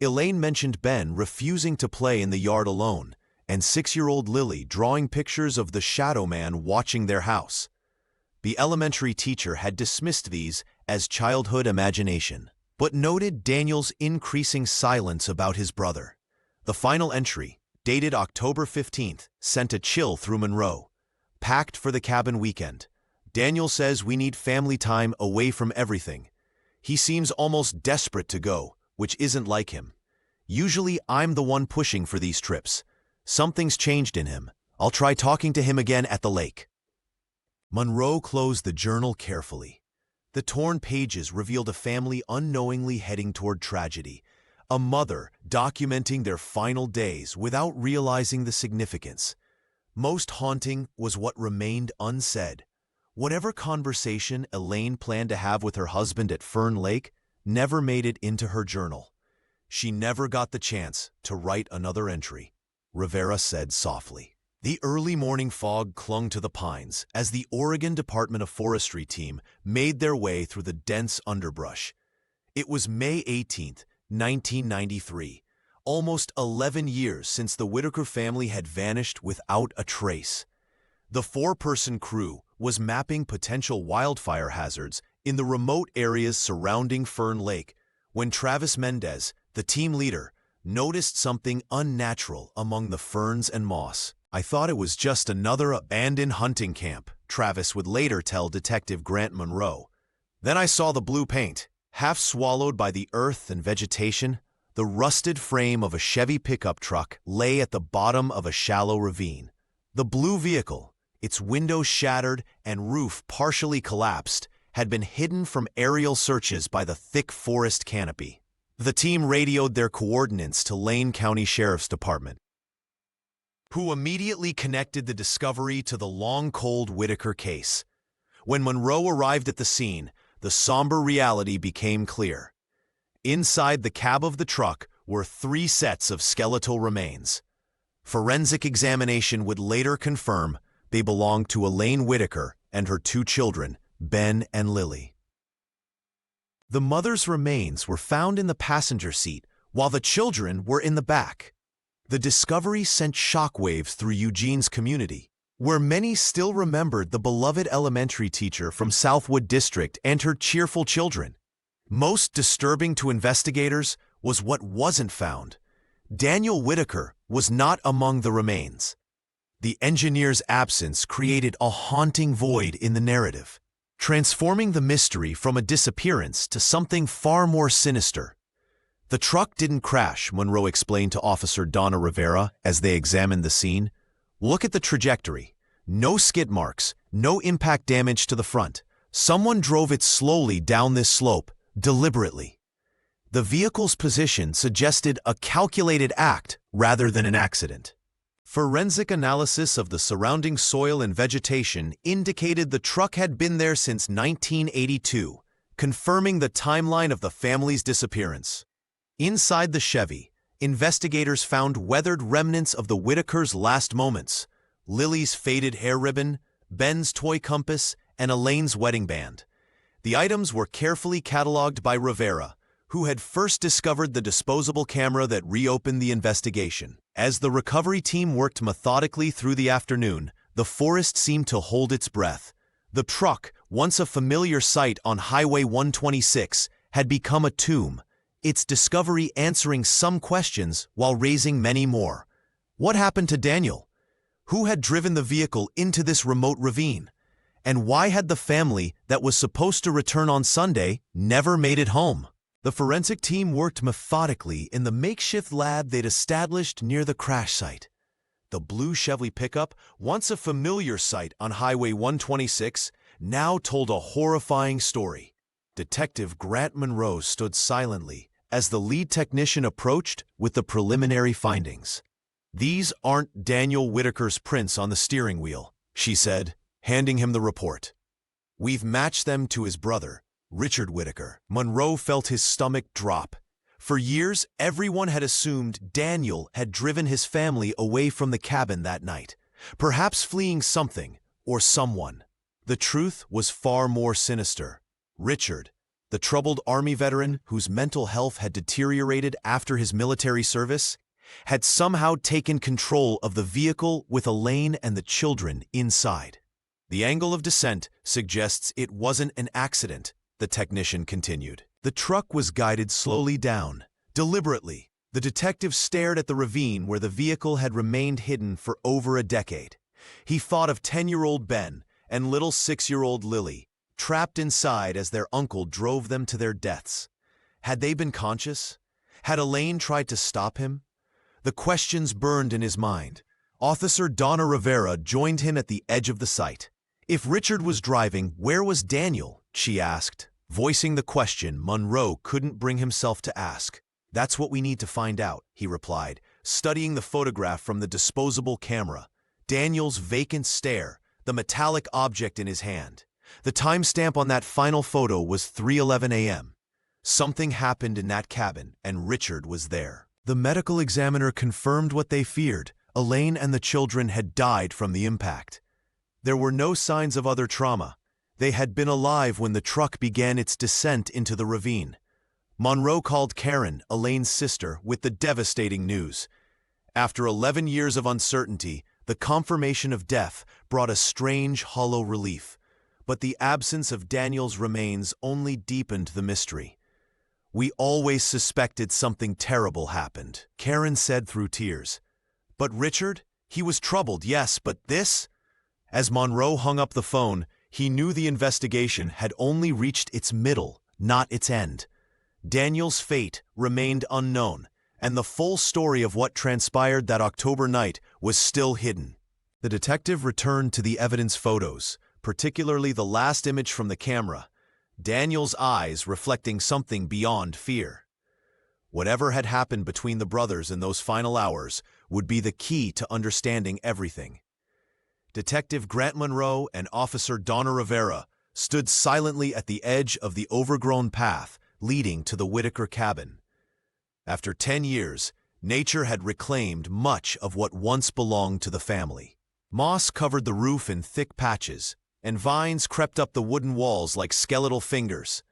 Elaine mentioned Ben refusing to play in the yard alone, and 6-year-old Lily drawing pictures of the shadow man watching their house. The elementary teacher had dismissed these as childhood imagination, but noted Daniel's increasing silence about his brother. The final entry, dated October 15th, sent a chill through Monroe. "Packed for the cabin weekend. Daniel says we need family time away from everything. He seems almost desperate to go, which isn't like him. Usually I'm the one pushing for these trips. Something's changed in him. I'll try talking to him again at the lake." Monroe closed the journal carefully. The torn pages revealed a family unknowingly heading toward tragedy, a mother documenting their final days without realizing the significance. Most haunting was what remained unsaid. Whatever conversation Elaine planned to have with her husband at Fern Lake never made it into her journal. She never got the chance to write another entry, Rivera said softly. The early morning fog clung to the pines as the Oregon Department of Forestry team made their way through the dense underbrush. It was May 18, 1993, almost 11 years since the Whitaker family had vanished without a trace. The 4-person crew was mapping potential wildfire hazards in the remote areas surrounding Fern Lake when Travis Mendez, the team leader, noticed something unnatural among the ferns and moss. "I thought it was just another abandoned hunting camp," Travis would later tell Detective Grant Monroe. "Then I saw the blue paint, half swallowed by the earth and vegetation. The rusted frame of a Chevy pickup truck lay at the bottom of a shallow ravine. The blue vehicle, its windows shattered and roof partially collapsed, had been hidden from aerial searches by the thick forest canopy." The team radioed their coordinates to Lane County Sheriff's Department, who immediately connected the discovery to the long-cold Whitaker case. When Monroe arrived at the scene, the somber reality became clear. Inside the cab of the truck were 3 sets of skeletal remains. Forensic examination would later confirm they belonged to Elaine Whitaker and her 2 children, Ben and Lily. The mother's remains were found in the passenger seat, while the children were in the back. The discovery sent shockwaves through Eugene's community, where many still remembered the beloved elementary teacher from Southwood District and her cheerful children. Most disturbing to investigators was what wasn't found. Daniel Whitaker was not among the remains. The engineer's absence created a haunting void in the narrative, transforming the mystery from a disappearance to something far more sinister. "The truck didn't crash," Monroe explained to Officer Donna Rivera as they examined the scene. "Look at the trajectory. No skid marks, no impact damage to the front. Someone drove it slowly down this slope, deliberately." The vehicle's position suggested a calculated act rather than an accident. Forensic analysis of the surrounding soil and vegetation indicated the truck had been there since 1982, confirming the timeline of the family's disappearance. Inside the Chevy, investigators found weathered remnants of the Whitakers' last moments: Lily's faded hair ribbon, Ben's toy compass, and Elaine's wedding band. The items were carefully cataloged by Rivera, who had first discovered the disposable camera that reopened the investigation. As the recovery team worked methodically through the afternoon, the forest seemed to hold its breath. The truck, once a familiar sight on Highway 126, had become a tomb, its discovery answering some questions while raising many more. What happened to Daniel? Who had driven the vehicle into this remote ravine? And why had the family that was supposed to return on Sunday never made it home? The forensic team worked methodically in the makeshift lab they'd established near the crash site. The blue Chevy pickup, once a familiar sight on Highway 126, now told a horrifying story. Detective Grant Monroe stood silently as the lead technician approached with the preliminary findings. "These aren't Daniel Whitaker's prints on the steering wheel," she said, handing him the report. "We've matched them to his brother, Richard Whitaker." Monroe felt his stomach drop. For years, everyone had assumed Daniel had driven his family away from the cabin that night, perhaps fleeing something or someone. The truth was far more sinister. Richard, the troubled Army veteran whose mental health had deteriorated after his military service, had somehow taken control of the vehicle with Elaine and the children inside. "The angle of descent suggests it wasn't an accident," the technician continued. "The truck was guided slowly down, deliberately." The detective stared at the ravine where the vehicle had remained hidden for over a decade. He thought of 10-year-old Ben and little 6-year-old Lily, trapped inside as their uncle drove them to their deaths. Had they been conscious? Had Elaine tried to stop him? The questions burned in his mind. Officer Donna Rivera joined him at the edge of the site. "If Richard was driving, where was Daniel?" she asked. Voicing the question Monroe couldn't bring himself to ask. "That's what we need to find out," he replied, studying the photograph from the disposable camera. Daniel's vacant stare, the metallic object in his hand. The timestamp on that final photo was 3:11 a.m. Something happened in that cabin, and Richard was there. The medical examiner confirmed what they feared. Elaine and the children had died from the impact. There were no signs of other trauma. They had been alive when the truck began its descent into the ravine. Monroe called Karen, Elaine's sister, with the devastating news. After 11 years of uncertainty, the confirmation of death brought a strange, hollow relief. But the absence of Daniel's remains only deepened the mystery. "We always suspected something terrible happened," Karen said through tears. "But Richard? He was troubled, yes, but this?" As Monroe hung up the phone, he knew the investigation had only reached its middle, not its end. Daniel's fate remained unknown, and the full story of what transpired that October night was still hidden. The detective returned to the evidence photos, particularly the last image from the camera, Daniel's eyes reflecting something beyond fear. Whatever had happened between the brothers in those final hours would be the key to understanding everything. Detective Grant Monroe and Officer Donna Rivera stood silently at the edge of the overgrown path leading to the Whitaker cabin. After 10 years, nature had reclaimed much of what once belonged to the family. Moss covered the roof in thick patches, and vines crept up the wooden walls like skeletal fingers.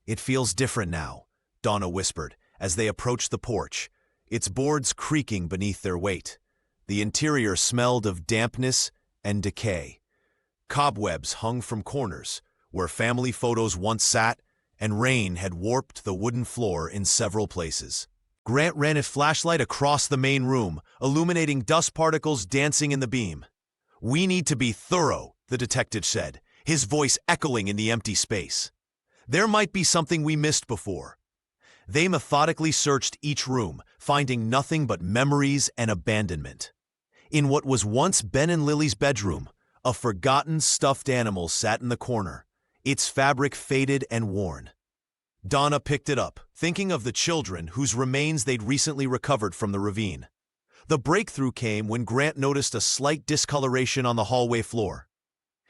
"It feels different now," Donna whispered as they approached the porch, its boards creaking beneath their weight. The interior smelled of dampness and decay. Cobwebs hung from corners, where family photos once sat, and rain had warped the wooden floor in several places. Grant ran a flashlight across the main room, illuminating dust particles dancing in the beam. "We need to be thorough," the detective said, his voice echoing in the empty space. "There might be something we missed before." They methodically searched each room, finding nothing but memories and abandonment. In what was once Ben and Lily's bedroom, a forgotten stuffed animal sat in the corner, its fabric faded and worn. Donna picked it up, thinking of the children whose remains they'd recently recovered from the ravine. The breakthrough came when Grant noticed a slight discoloration on the hallway floor.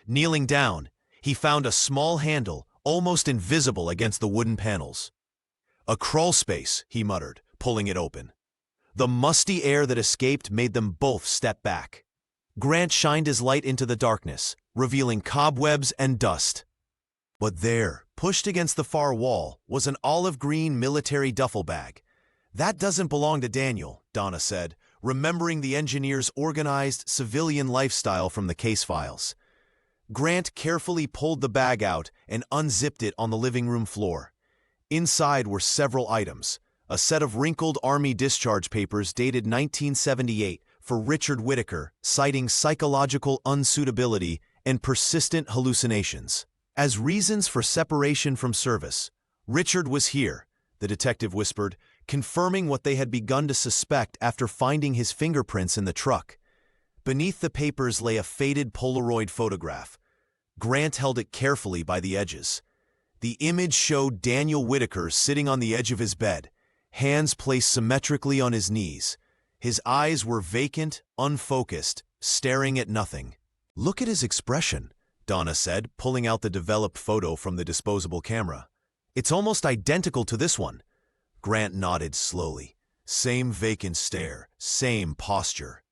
Kneeling down, he found a small handle, almost invisible against the wooden panels. "A crawl space," he muttered, pulling it open. The musty air that escaped made them both step back. Grant shined his light into the darkness, revealing cobwebs and dust. But there, pushed against the far wall, was an olive-green military duffel bag. "That doesn't belong to Daniel," Donna said, remembering the engineer's organized civilian lifestyle from the case files. Grant carefully pulled the bag out and unzipped it on the living room floor. Inside were several items: a set of wrinkled Army discharge papers dated 1978 for Richard Whitaker, citing psychological unsuitability and persistent hallucinations. As reasons for separation from service, "Richard was here," the detective whispered, confirming what they had begun to suspect after finding his fingerprints in the truck. Beneath the papers lay a faded Polaroid photograph. Grant held it carefully by the edges. The image showed Daniel Whitaker sitting on the edge of his bed, hands placed symmetrically on his knees. His eyes were vacant, unfocused, staring at nothing. "Look at his expression," Donna said, pulling out the developed photo from the disposable camera. "It's almost identical to this one." Grant nodded slowly. Same vacant stare, same posture.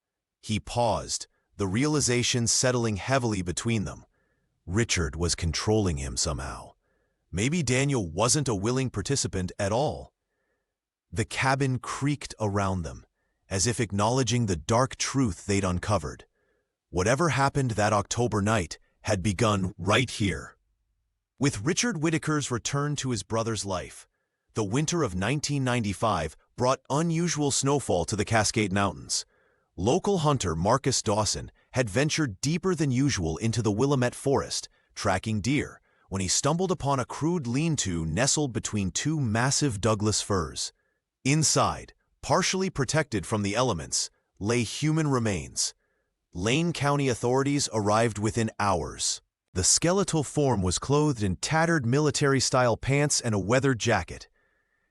He paused, the realization settling heavily between them. Richard was controlling him somehow. Maybe Daniel wasn't a willing participant at all. The cabin creaked around them, as if acknowledging the dark truth they'd uncovered. Whatever happened that October night had begun right here. With Richard Whitaker's return to his brother's life, the winter of 1995 brought unusual snowfall to the Cascade Mountains. Local hunter Marcus Dawson had ventured deeper than usual into the Willamette Forest, tracking deer, when he stumbled upon a crude lean-to nestled between two massive Douglas firs. Inside, partially protected from the elements, lay human remains. Lane County authorities arrived within hours. The skeletal form was clothed in tattered military-style pants and a weathered jacket.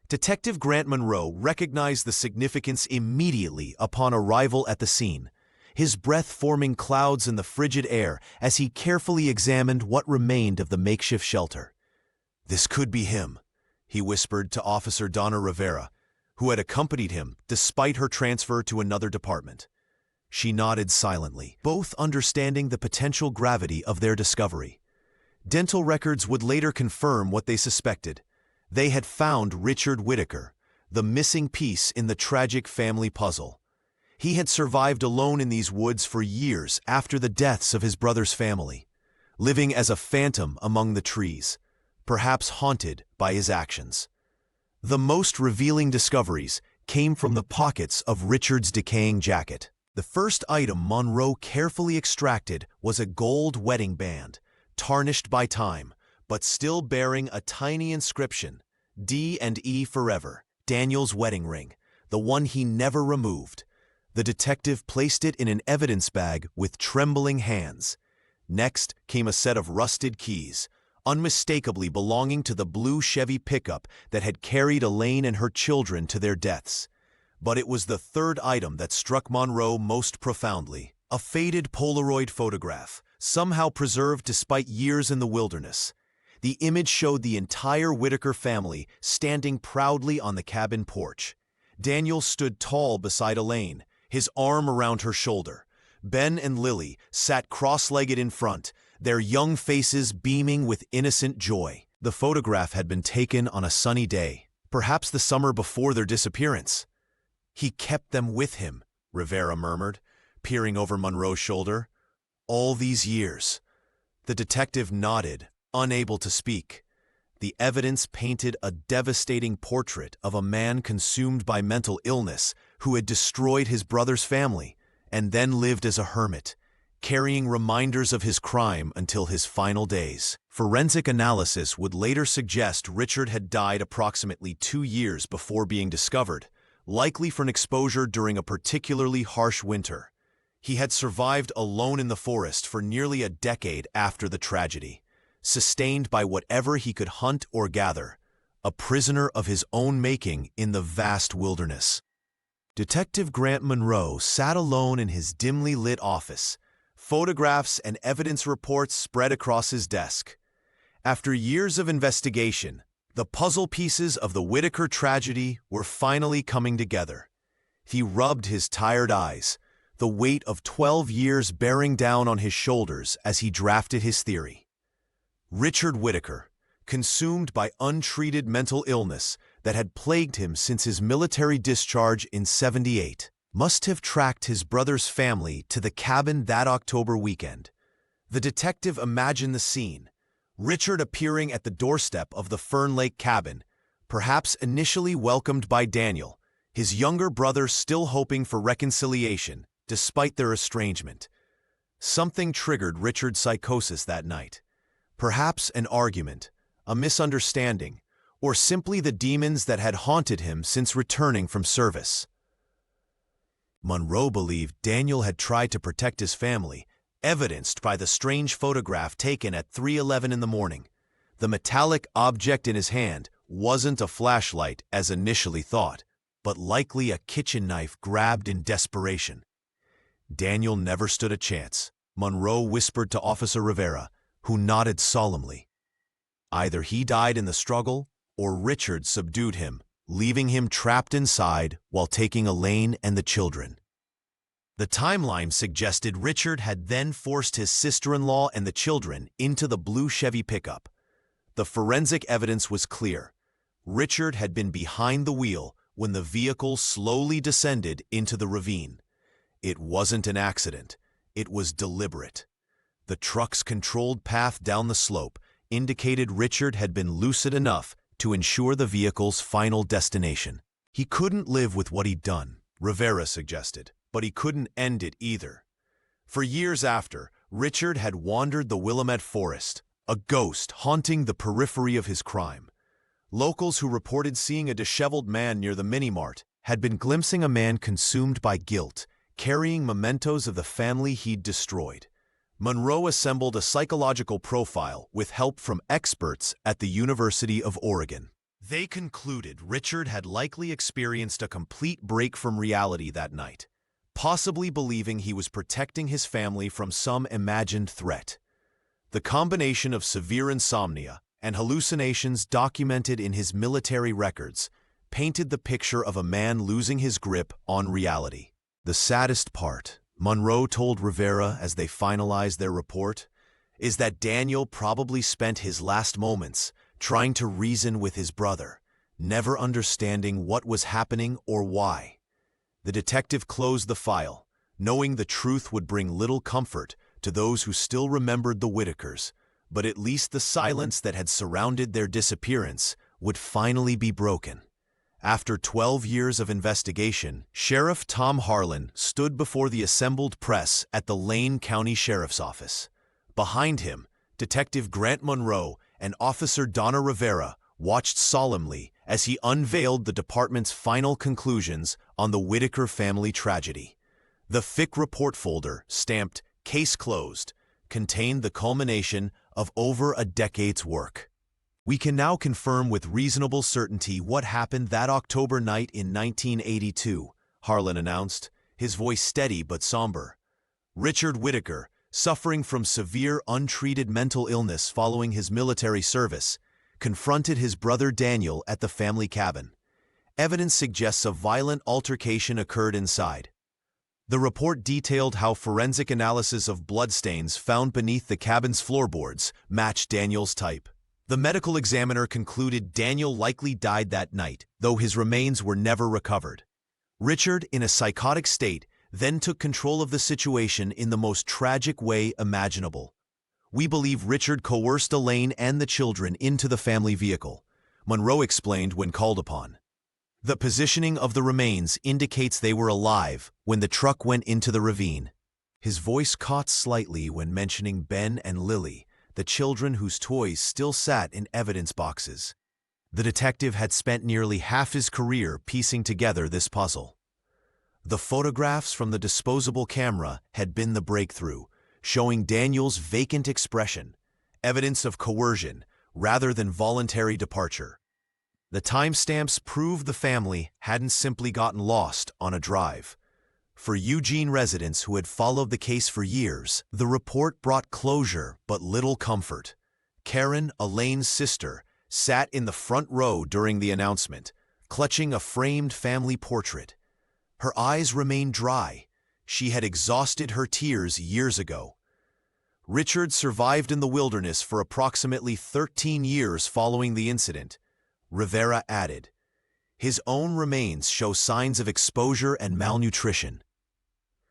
Detective Grant Monroe recognized the significance immediately upon arrival at the scene, his breath forming clouds in the frigid air as he carefully examined what remained of the makeshift shelter. "This could be him," he whispered to Officer Donna Rivera, who had accompanied him despite her transfer to another department. She nodded silently, both understanding the potential gravity of their discovery. Dental records would later confirm what they suspected. They had found Richard Whitaker, the missing piece in the tragic family puzzle. He had survived alone in these woods for years after the deaths of his brother's family, living as a phantom among the trees, perhaps haunted by his actions. The most revealing discoveries came from the pockets of Richard's decaying jacket. The first item Monroe carefully extracted was a gold wedding band, tarnished by time, but still bearing a tiny inscription: D&E Forever, Daniel's wedding ring, the one he never removed. The detective placed it in an evidence bag with trembling hands. Next came a set of rusted keys, unmistakably belonging to the blue Chevy pickup that had carried Elaine and her children to their deaths. But it was the third item that struck Monroe most profoundly: a faded Polaroid photograph, somehow preserved despite years in the wilderness. The image showed the entire Whitaker family standing proudly on the cabin porch. Daniel stood tall beside Elaine, his arm around her shoulder. Ben and Lily sat cross-legged in front, their young faces beaming with innocent joy. The photograph had been taken on a sunny day, perhaps the summer before their disappearance. "He kept them with him," Rivera murmured, peering over Monroe's shoulder. "All these years." The detective nodded, unable to speak. The evidence painted a devastating portrait of a man consumed by mental illness who had destroyed his brother's family and then lived as a hermit, carrying reminders of his crime until his final days. Forensic analysis would later suggest Richard had died approximately 2 years before being discovered, likely from exposure during a particularly harsh winter. He had survived alone in the forest for nearly a decade after the tragedy, sustained by whatever he could hunt or gather, a prisoner of his own making in the vast wilderness. Detective Grant Monroe sat alone in his dimly lit office. Photographs and evidence reports spread across his desk. After years of investigation, the puzzle pieces of the Whitaker tragedy were finally coming together. He rubbed his tired eyes, the weight of 12 years bearing down on his shoulders as he drafted his theory. Richard Whitaker, consumed by untreated mental illness that had plagued him since his military discharge in '78, must have tracked his brother's family to the cabin that October weekend. The detective imagined the scene: Richard appearing at the doorstep of the Fern Lake cabin, perhaps initially welcomed by Daniel, his younger brother still hoping for reconciliation despite their estrangement. Something triggered Richard's psychosis that night. Perhaps an argument, a misunderstanding, or simply the demons that had haunted him since returning from service. Monroe believed Daniel had tried to protect his family, evidenced by the strange photograph taken at 3:11 in the morning. The metallic object in his hand wasn't a flashlight as initially thought, but likely a kitchen knife grabbed in desperation. Daniel never stood a chance, Monroe whispered to Officer Rivera, who nodded solemnly. Either he died in the struggle, or Richard subdued him, leaving him trapped inside while taking Elaine and the children. The timeline suggested Richard had then forced his sister-in-law and the children into the blue Chevy pickup. The forensic evidence was clear. Richard had been behind the wheel when the vehicle slowly descended into the ravine. It wasn't an accident. It was deliberate. The truck's controlled path down the slope indicated Richard had been lucid enough to ensure the vehicle's final destination. He couldn't live with what he'd done, Rivera suggested, but he couldn't end it either. For years after, Richard had wandered the Willamette Forest, a ghost haunting the periphery of his crime. Locals who reported seeing a disheveled man near the mini-mart had been glimpsing a man consumed by guilt, carrying mementos of the family he'd destroyed. Monroe assembled a psychological profile with help from experts at the University of Oregon. They concluded Richard had likely experienced a complete break from reality that night, possibly believing he was protecting his family from some imagined threat. The combination of severe insomnia and hallucinations documented in his military records painted the picture of a man losing his grip on reality. The saddest part, Monroe told Rivera as they finalized their report, is that Daniel probably spent his last moments trying to reason with his brother, never understanding what was happening or why. The detective closed the file, knowing the truth would bring little comfort to those who still remembered the Whitakers, but at least the silence that had surrounded their disappearance would finally be broken. After 12 years of investigation, Sheriff Tom Harlan stood before the assembled press at the Lane County Sheriff's Office. Behind him, Detective Grant Monroe and Officer Donna Rivera watched solemnly as he unveiled the department's final conclusions on the Whitaker family tragedy. The thick report folder, stamped "Case Closed," contained the culmination of over a decade's work. We can now confirm with reasonable certainty what happened that October night in 1982, Harlan announced, his voice steady but somber. Richard Whitaker, suffering from severe untreated mental illness following his military service, confronted his brother Daniel at the family cabin. Evidence suggests a violent altercation occurred inside. The report detailed how forensic analysis of bloodstains found beneath the cabin's floorboards matched Daniel's type. The medical examiner concluded Daniel likely died that night, though his remains were never recovered. Richard, in a psychotic state, then took control of the situation in the most tragic way imaginable. We believe Richard coerced Elaine and the children into the family vehicle, Monroe explained when called upon. The positioning of the remains indicates they were alive when the truck went into the ravine. His voice caught slightly when mentioning Ben and Lily, the children whose toys still sat in evidence boxes. The detective had spent nearly half his career piecing together this puzzle. The photographs from the disposable camera had been the breakthrough, showing Daniel's vacant expression, evidence of coercion rather than voluntary departure. The timestamps prove the family hadn't simply gotten lost on a drive. For Eugene residents who had followed the case for years, the report brought closure but little comfort. Karen, Elaine's sister, sat in the front row during the announcement, clutching a framed family portrait. Her eyes remained dry. She had exhausted her tears years ago. Richard survived in the wilderness for approximately 13 years following the incident, Rivera added. His own remains show signs of exposure and malnutrition.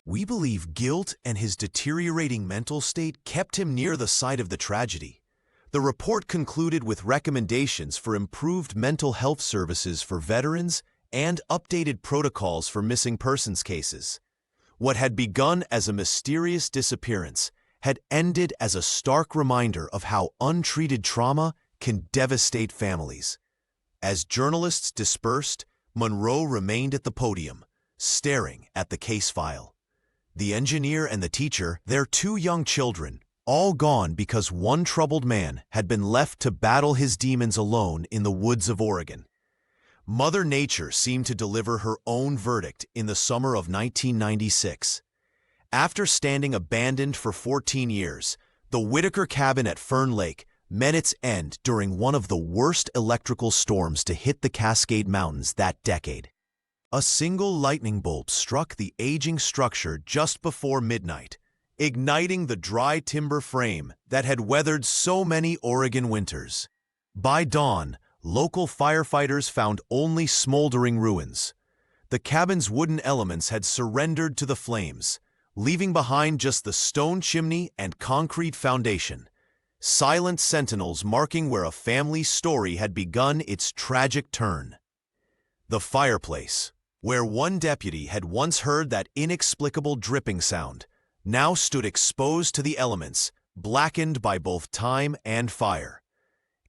We believe guilt and his deteriorating mental state kept him near the site of the tragedy. The report concluded with recommendations for improved mental health services for veterans and updated protocols for missing persons cases. What had begun as a mysterious disappearance had ended as a stark reminder of how untreated trauma can devastate families. As journalists dispersed, Monroe remained at the podium, staring at the case file. The engineer and the teacher, their 2 young children, all gone because one troubled man had been left to battle his demons alone in the woods of Oregon. Mother Nature seemed to deliver her own verdict in the summer of 1996. After standing abandoned for 14 years, the Whitaker cabin at Fern Lake met its end during one of the worst electrical storms to hit the Cascade Mountains that decade. A single lightning bolt struck the aging structure just before midnight, igniting the dry timber frame that had weathered so many Oregon winters. By dawn, local firefighters found only smoldering ruins. The cabin's wooden elements had surrendered to the flames, leaving behind just the stone chimney and concrete foundation, silent sentinels marking where a family's story had begun its tragic turn. The fireplace, where one deputy had once heard that inexplicable dripping sound, now stood exposed to the elements, blackened by both time and fire.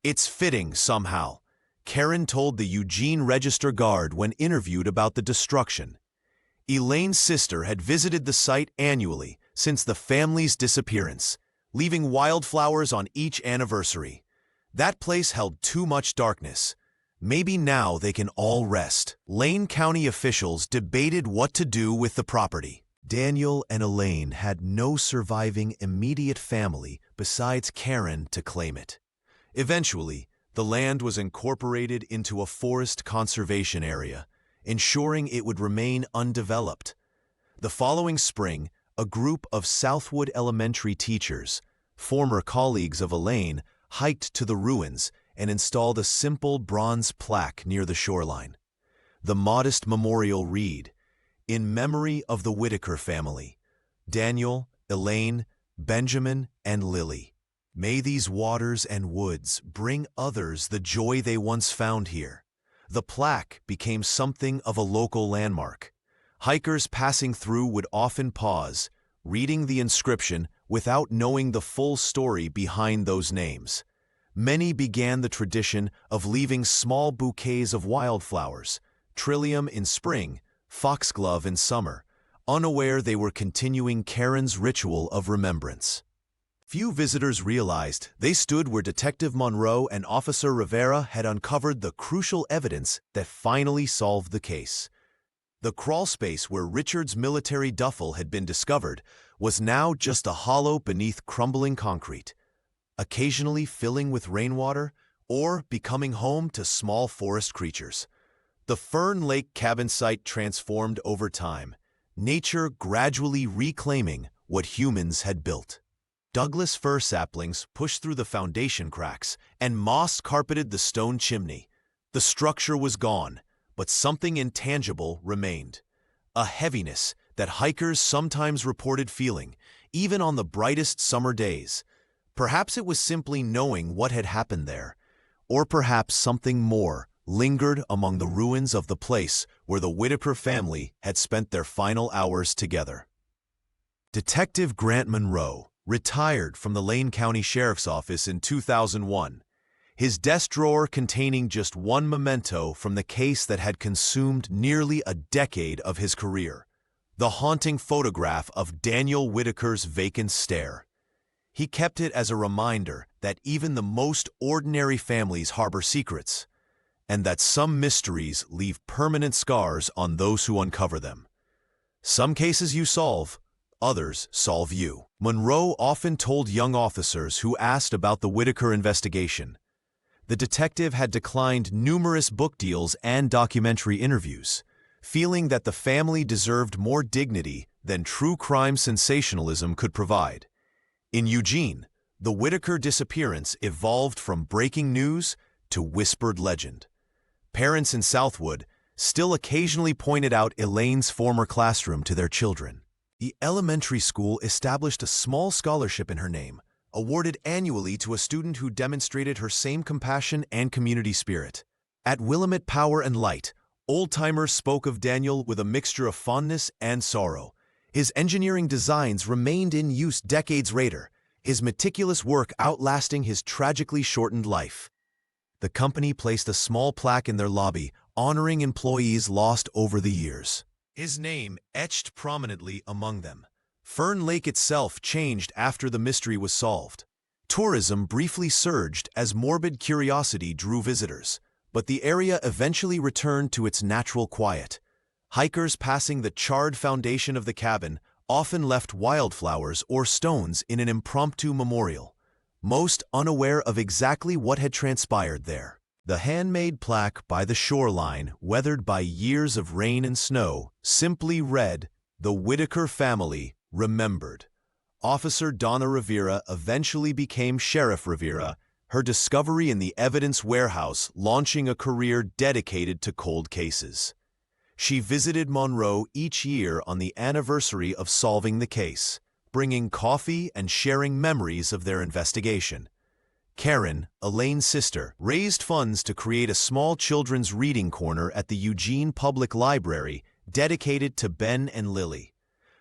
It's fitting somehow, Karen told the Eugene Register Guard when interviewed about the destruction. Elaine's sister had visited the site annually since the family's disappearance, leaving wildflowers on each anniversary. That place held too much darkness. Maybe now they can all rest. Lane County officials debated what to do with the property. Daniel and Elaine had no surviving immediate family besides Karen to claim it. Eventually, the land was incorporated into a forest conservation area, ensuring it would remain undeveloped. The following spring, a group of Southwood Elementary teachers, former colleagues of Elaine, hiked to the ruins and installed a simple bronze plaque near the shoreline. The modest memorial read, "In memory of the Whitaker family, Daniel, Elaine, Benjamin, and Lily. May these waters and woods bring others the joy they once found here." The plaque became something of a local landmark. Hikers passing through would often pause, reading the inscription without knowing the full story behind those names. Many began the tradition of leaving small bouquets of wildflowers, trillium in spring, foxglove in summer, unaware they were continuing Karen's ritual of remembrance. Few visitors realized they stood where Detective Monroe and Officer Rivera had uncovered the crucial evidence that finally solved the case. The crawlspace where Richard's military duffel had been discovered was now just a hollow beneath crumbling concrete, occasionally filling with rainwater or becoming home to small forest creatures. The Fern Lake cabin site transformed over time, nature gradually reclaiming what humans had built. Douglas fir saplings pushed through the foundation cracks, and moss carpeted the stone chimney. The structure was gone, but something intangible remained. A heaviness that hikers sometimes reported feeling, even on the brightest summer days. Perhaps it was simply knowing what had happened there, or perhaps something more lingered among the ruins of the place where the Whitaker family had spent their final hours together. Detective Grant Monroe retired from the Lane County Sheriff's Office in 2001, his desk drawer containing just one memento from the case that had consumed nearly a decade of his career, the haunting photograph of Daniel Whitaker's vacant stare. He kept it as a reminder that even the most ordinary families harbor secrets, and that some mysteries leave permanent scars on those who uncover them. Some cases you solve, others solve you. Monroe often told young officers who asked about the Whitaker investigation. The detective had declined numerous book deals and documentary interviews, feeling that the family deserved more dignity than true crime sensationalism could provide. In Eugene, the Whitaker disappearance evolved from breaking news to whispered legend. Parents in Southwood still occasionally pointed out Elaine's former classroom to their children. The elementary school established a small scholarship in her name, awarded annually to a student who demonstrated her same compassion and community spirit. At Willamette Power and Light, old-timers spoke of Daniel with a mixture of fondness and sorrow. His engineering designs remained in use decades later, his meticulous work outlasting his tragically shortened life. The company placed a small plaque in their lobby honoring employees lost over the years. His name etched prominently among them. Fern Lake itself changed after the mystery was solved. Tourism briefly surged as morbid curiosity drew visitors, but the area eventually returned to its natural quiet. Hikers passing the charred foundation of the cabin often left wildflowers or stones in an impromptu memorial, most unaware of exactly what had transpired there. The handmade plaque by the shoreline, weathered by years of rain and snow, simply read, "The Whitaker family remembered." Officer Donna Rivera eventually became Sheriff Rivera, her discovery in the evidence warehouse launching a career dedicated to cold cases. She visited Monroe each year on the anniversary of solving the case, bringing coffee and sharing memories of their investigation. Karen, Elaine's sister, raised funds to create a small children's reading corner at the Eugene Public Library dedicated to Ben and Lily.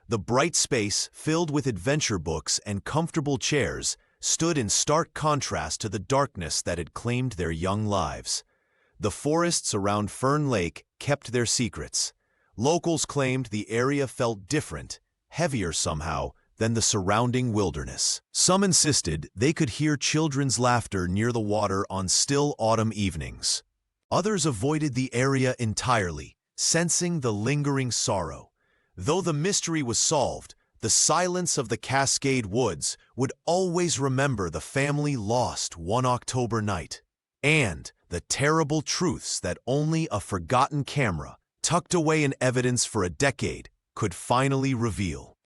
The bright space, filled with adventure books and comfortable chairs, stood in stark contrast to the darkness that had claimed their young lives. The forests around Fern Lake kept their secrets. Locals claimed the area felt different, heavier somehow, than the surrounding wilderness. Some insisted they could hear children's laughter near the water on still autumn evenings. Others avoided the area entirely, sensing the lingering sorrow. Though the mystery was solved, the silence of the Cascade Woods would always remember the family lost one October night, and the terrible truths that only a forgotten camera, tucked away in evidence for a decade, could finally reveal.